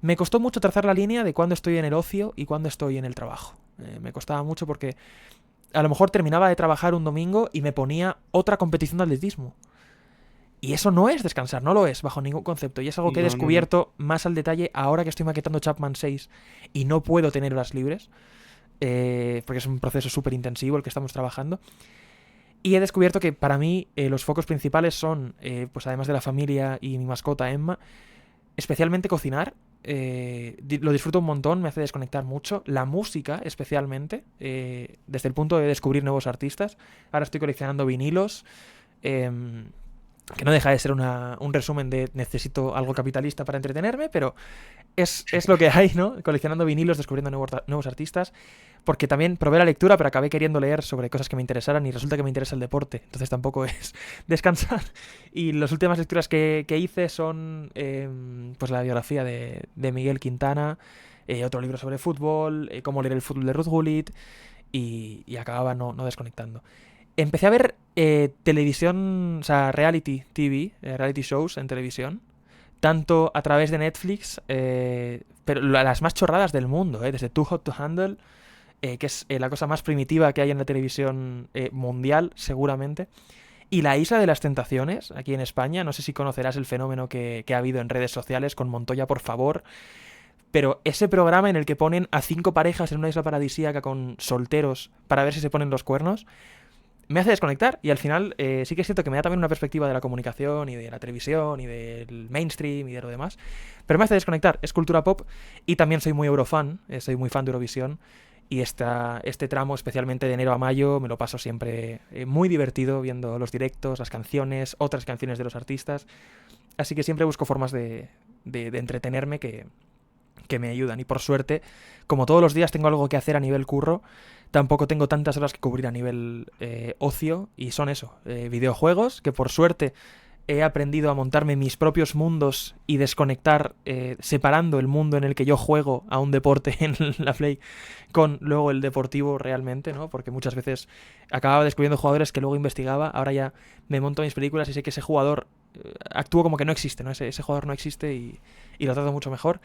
me costó mucho trazar la línea de cuándo estoy en el ocio y cuándo estoy en el trabajo. Me costaba mucho porque a lo mejor terminaba de trabajar un domingo y me ponía otra competición de atletismo. Y eso no es descansar, no lo es bajo ningún concepto. Y es algo que he
No, no, no.
descubierto más al detalle ahora que estoy maquetando Chapman 6 y no puedo tener horas libres, porque es un proceso súper intensivo el que estamos trabajando. Y he descubierto que para mí los focos principales son, pues además de la familia y mi mascota Emma, especialmente cocinar. Lo disfruto un montón, me hace desconectar mucho. La música, especialmente, desde el punto de descubrir nuevos artistas. Ahora estoy coleccionando vinilos, eh, que no deja de ser un resumen de necesito algo capitalista para entretenerme, pero es lo que hay, ¿no? Coleccionando vinilos, descubriendo nuevos artistas. Porque también probé la lectura, pero acabé queriendo leer sobre cosas que me interesaran y resulta que me interesa el deporte. Entonces tampoco es descansar. Y las últimas lecturas que hice son pues la biografía de Miguel Quintana, otro libro sobre fútbol, cómo leer el fútbol de Ruth Gullit y acababa no desconectando. Empecé a ver televisión, o sea, reality TV, reality shows en televisión, tanto a través de Netflix, pero las más chorradas del mundo, desde Too Hot to Handle, que es la cosa más primitiva que hay en la televisión mundial, seguramente. Y La Isla de las Tentaciones, aquí en España, no sé si conocerás el fenómeno que ha habido en redes sociales con Montoya, por favor, pero ese programa en el que ponen a 5 parejas en una isla paradisíaca con solteros para ver si se ponen los cuernos, me hace desconectar y al final sí que es cierto que me da también una perspectiva de la comunicación y de la televisión y del mainstream y de lo demás, pero me hace desconectar, es cultura pop y también soy muy eurofan, soy muy fan de Eurovisión y este tramo, especialmente de enero a mayo, me lo paso siempre muy divertido viendo los directos, las canciones, otras canciones de los artistas, así que siempre busco formas de entretenerme que me ayudan y por suerte, como todos los días tengo algo que hacer a nivel curro, tampoco tengo tantas horas que cubrir a nivel ocio y son eso, videojuegos que por suerte he aprendido a montarme mis propios mundos y desconectar separando el mundo en el que yo juego a un deporte en la Play con luego el deportivo realmente, ¿no? Porque muchas veces acababa descubriendo jugadores que luego investigaba, ahora ya me monto mis películas y sé que ese jugador actúa como que no existe, ¿no? Ese jugador no existe y lo trato mucho mejor.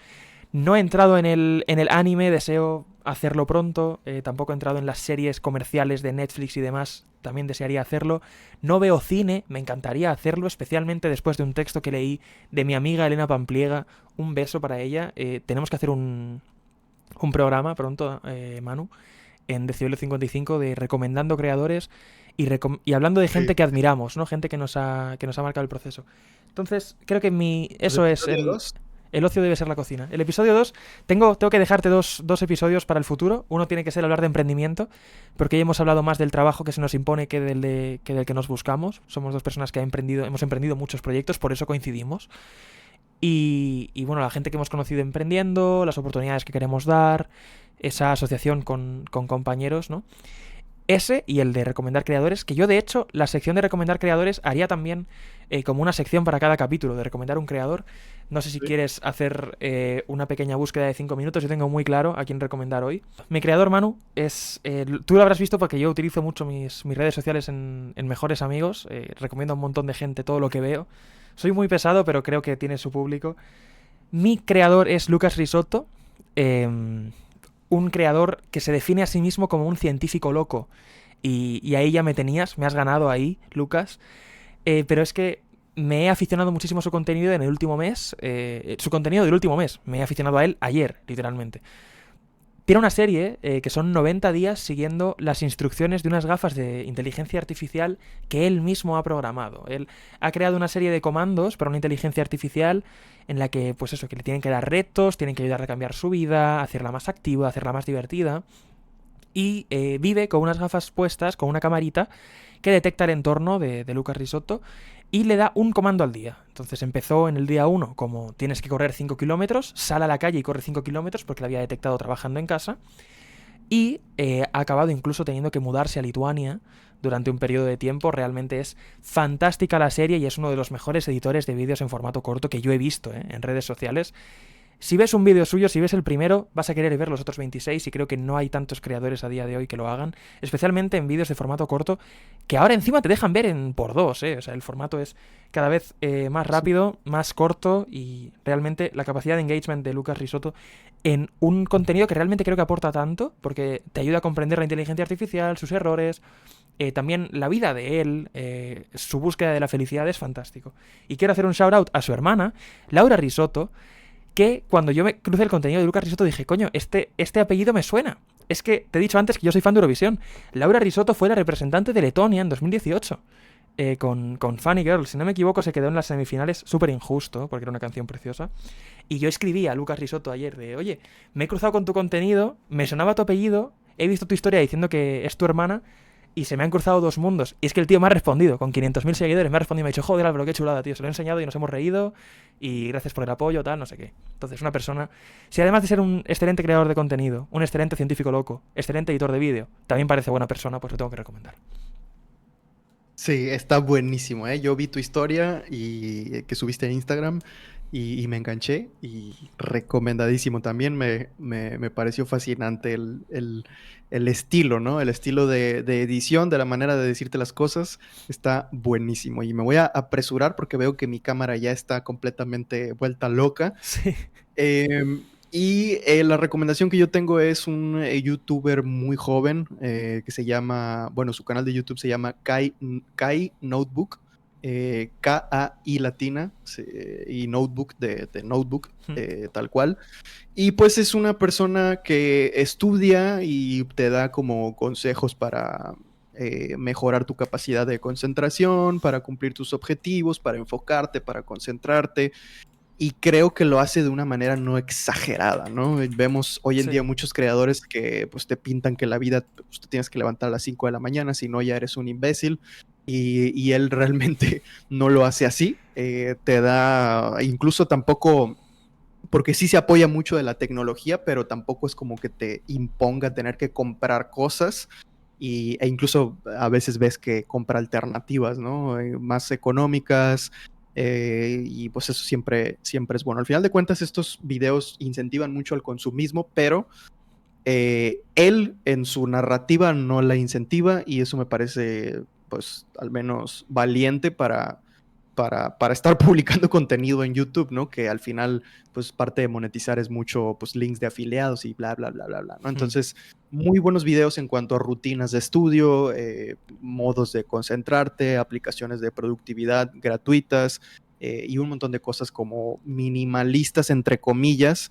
No he entrado en el anime, deseo hacerlo pronto. Tampoco he entrado en las series comerciales de Netflix y demás. también desearía hacerlo. No veo cine, me encantaría hacerlo, especialmente después de un texto que leí de mi amiga Elena Pampliega. Un beso para ella. Tenemos que hacer un programa pronto, Manu, en Decibelio 55 de recomendando creadores y hablando de
Sí.
gente que admiramos, ¿no? Gente que nos ha marcado el proceso. Entonces, creo que
¿El
eso es
episodio 2?
el ocio debe ser la cocina. El episodio 2 tengo que dejarte dos episodios para el futuro. Uno tiene que ser hablar de emprendimiento, porque ya hemos hablado más del trabajo que se nos impone que del que nos buscamos. Somos dos personas que hemos emprendido muchos proyectos, por eso coincidimos. Y bueno, la gente que hemos conocido emprendiendo, las oportunidades que queremos dar, esa asociación con compañeros, ¿no? Ese y el de recomendar creadores, que yo de hecho la sección de recomendar creadores haría también como una sección para cada capítulo, de recomendar un creador. No sé si
Sí.
quieres hacer una pequeña búsqueda de 5 minutos, yo tengo muy claro a quién recomendar hoy. Mi creador, Manu, es... tú lo habrás visto porque yo utilizo mucho mis redes sociales en Mejores Amigos, recomiendo a un montón de gente todo lo que veo. Soy muy pesado, pero creo que tiene su público. Mi creador es Lucas Risotto, un creador que se define a sí mismo como un científico loco. Y ahí ya me tenías, me has ganado ahí, Lucas. Pero es que me he aficionado muchísimo a su contenido en el último mes. Su contenido del último mes. Me he aficionado a él ayer, literalmente. Tiene una serie que son 90 días siguiendo las instrucciones de unas gafas de inteligencia artificial que él mismo ha programado. Él ha creado una serie de comandos para una inteligencia artificial en la que, pues eso, que le tienen que dar retos, tienen que ayudarle a cambiar su vida, hacerla más activa, hacerla más divertida. Y vive con unas gafas puestas, con una camarita que detecta el entorno de Lucas Risotto y le da un comando al día. Entonces empezó en el día 1 como tienes que correr 5 kilómetros, sale a la calle y corre 5 kilómetros porque lo había detectado trabajando en casa y ha acabado incluso teniendo que mudarse a Lituania durante un periodo de tiempo. Realmente es fantástica la serie y es uno de los mejores editores de vídeos en formato corto que yo he visto en redes sociales. Si ves un vídeo suyo, si ves el primero, vas a querer ver los otros 26 y creo que no hay tantos creadores a día de hoy que lo hagan, especialmente en vídeos de formato corto, que ahora encima te dejan ver en por dos, ¿eh? O sea, el formato es cada vez más
Sí.
rápido, más corto y realmente la capacidad de engagement de Lucas Risotto en un contenido que realmente creo que aporta tanto, porque te ayuda a comprender la inteligencia artificial, sus errores, también la vida de él, su búsqueda de la felicidad es fantástico. Y quiero hacer un shout out a su hermana, Laura Risotto, que cuando yo me crucé el contenido de Lucas Risotto dije, coño, este apellido me suena. Es que te he dicho antes que yo soy fan de Eurovisión. Laura Risotto fue la representante de Letonia en 2018 con Funny Girl. Si no me equivoco, se quedó en las semifinales, súper injusto, porque era una canción preciosa. Y yo escribí a Lucas Risotto ayer de, oye, me he cruzado con tu contenido, me sonaba tu apellido, he visto tu historia diciendo que es tu hermana y se me han cruzado dos mundos. Y es que el tío me ha respondido, con 500.000 seguidores, me ha respondido y me ha dicho, joder, Álvaro, qué chulada, tío. Se lo he enseñado y nos hemos reído y gracias por el apoyo, tal, no sé qué. Entonces, una persona, si además de ser un excelente creador de contenido, un excelente científico loco, excelente editor de vídeo, también parece buena persona, pues lo tengo que recomendar.
Sí, está buenísimo, ¿eh? Yo vi tu historia y que subiste en Instagram y me enganché y recomendadísimo. También me pareció fascinante el estilo, ¿no? El estilo de edición, de la manera de decirte las cosas, está buenísimo. Y me voy a apresurar porque veo que mi cámara ya está completamente vuelta loca.
Sí.
La recomendación que yo tengo es un youtuber muy joven que se llama, bueno, su canal de YouTube se llama Kai Notebook, Kai latina y Notebook de Notebook, tal cual. Y pues es una persona que estudia y te da como consejos para mejorar tu capacidad de concentración, para cumplir tus objetivos, para enfocarte, para concentrarte y creo que lo hace de una manera no exagerada, ¿no? Vemos hoy en
Sí.
día muchos creadores que pues te pintan que la vida pues, te tienes que levantar a las 5 de la mañana, si no ya eres un imbécil y él realmente no lo hace así, te da, incluso tampoco, porque sí se apoya mucho de la tecnología, pero tampoco es como que te imponga tener que comprar cosas e incluso a veces ves que compra alternativas, ¿no? Más económicas, y pues eso siempre es bueno. Al final de cuentas, estos videos incentivan mucho al consumismo, pero él en su narrativa no la incentiva y eso me parece, pues, al menos valiente para estar publicando contenido en YouTube, ¿no? Que al final, pues parte de monetizar es mucho, pues links de afiliados y bla, bla, bla, bla, bla, ¿no? Entonces, muy buenos videos en cuanto a rutinas de estudio, modos de concentrarte, aplicaciones de productividad gratuitas y un montón de cosas como minimalistas, entre comillas,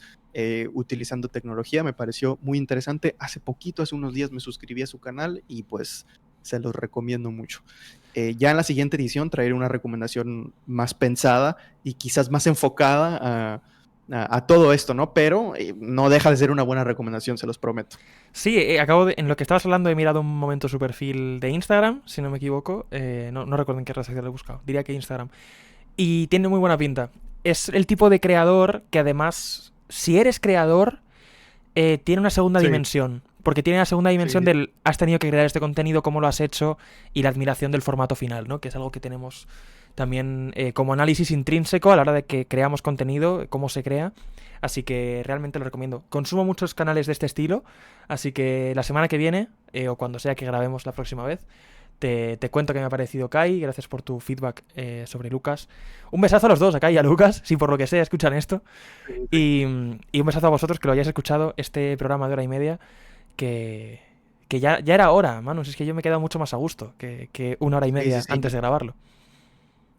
utilizando tecnología. Me pareció muy interesante. Hace poquito, hace unos días, me suscribí a su canal y pues se los recomiendo mucho. Ya en la siguiente edición traeré una recomendación más pensada y quizás más enfocada a todo esto, ¿no? Pero no deja de ser una buena recomendación, se los prometo.
Sí, en lo que estabas hablando he mirado un momento su perfil de Instagram, si no me equivoco. No recuerdo en qué red social lo he buscado. Diría que Instagram. Y tiene muy buena pinta. Es el tipo de creador que además, si eres creador, tiene una segunda
Sí,
dimensión. Porque tiene la segunda dimensión
sí,
del has tenido que crear este contenido, cómo lo has hecho y la admiración del formato final, ¿no? Que es algo que tenemos también como análisis intrínseco a la hora de que creamos contenido, cómo se crea. Así que realmente lo recomiendo. Consumo muchos canales de este estilo, así que la semana que viene, o cuando sea que grabemos la próxima vez, te cuento qué me ha parecido Kai. Gracias por tu feedback sobre Lucas. Un besazo a los dos, a Kai y a Lucas, si por lo que sea escuchan esto.
sí.
Y un besazo a vosotros que lo hayáis escuchado, este programa de hora y media, que, que ya era hora, Manu. Si es que yo me he quedado mucho más a gusto que una hora y
Sí, sí,
media
sí.
antes de grabarlo.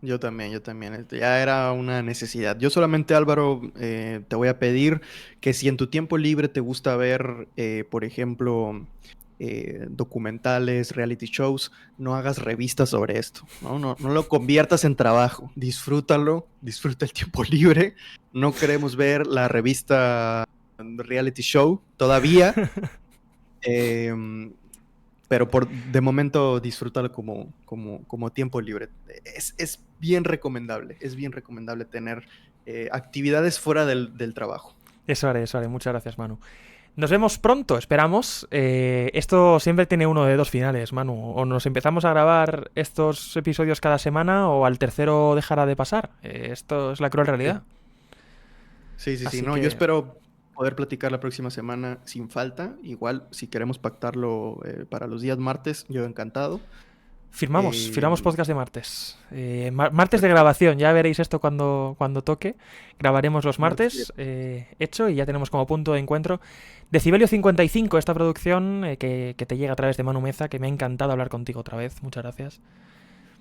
Yo también, yo también. Ya era una necesidad. Yo solamente, Álvaro, te voy a pedir que si en tu tiempo libre te gusta ver, por ejemplo, documentales, reality shows, no hagas revistas sobre esto, ¿no? No lo conviertas en trabajo. Disfrútalo, disfruta el tiempo libre. No queremos ver la revista reality show todavía. em, pero de momento disfrútalo como tiempo libre. Es bien recomendable tener actividades fuera del trabajo.
Eso haré. Muchas gracias, Manu. Nos vemos pronto, esperamos. Esto siempre tiene uno de dos finales, Manu. O nos empezamos a grabar estos episodios cada semana o al tercero dejará de pasar. Esto es la cruel
Sí,
realidad.
sí, sí, sí.
Así
No, yo
que
espero poder platicar la próxima semana sin falta. Igual, si queremos pactarlo para los días martes, yo encantado.
firmamos
Eh,
podcast de martes. Martes de grabación, ya veréis esto cuando toque. Grabaremos los
Martes.
martes, hecho, y ya tenemos como punto de encuentro Decibelio 55, esta producción que te llega a través de Manu Meza, que me ha encantado hablar contigo otra vez. Muchas gracias.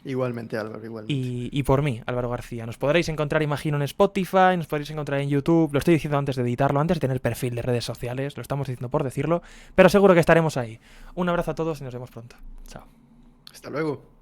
Igualmente, Álvaro, igualmente.
Y por mí, Álvaro García. Nos podréis encontrar, imagino, en Spotify, nos podréis encontrar en YouTube. Lo estoy diciendo antes de editarlo, antes de tener perfil de redes sociales. Lo estamos diciendo por decirlo, pero seguro que estaremos ahí. Un abrazo a todos y nos vemos pronto. Chao.
Hasta luego.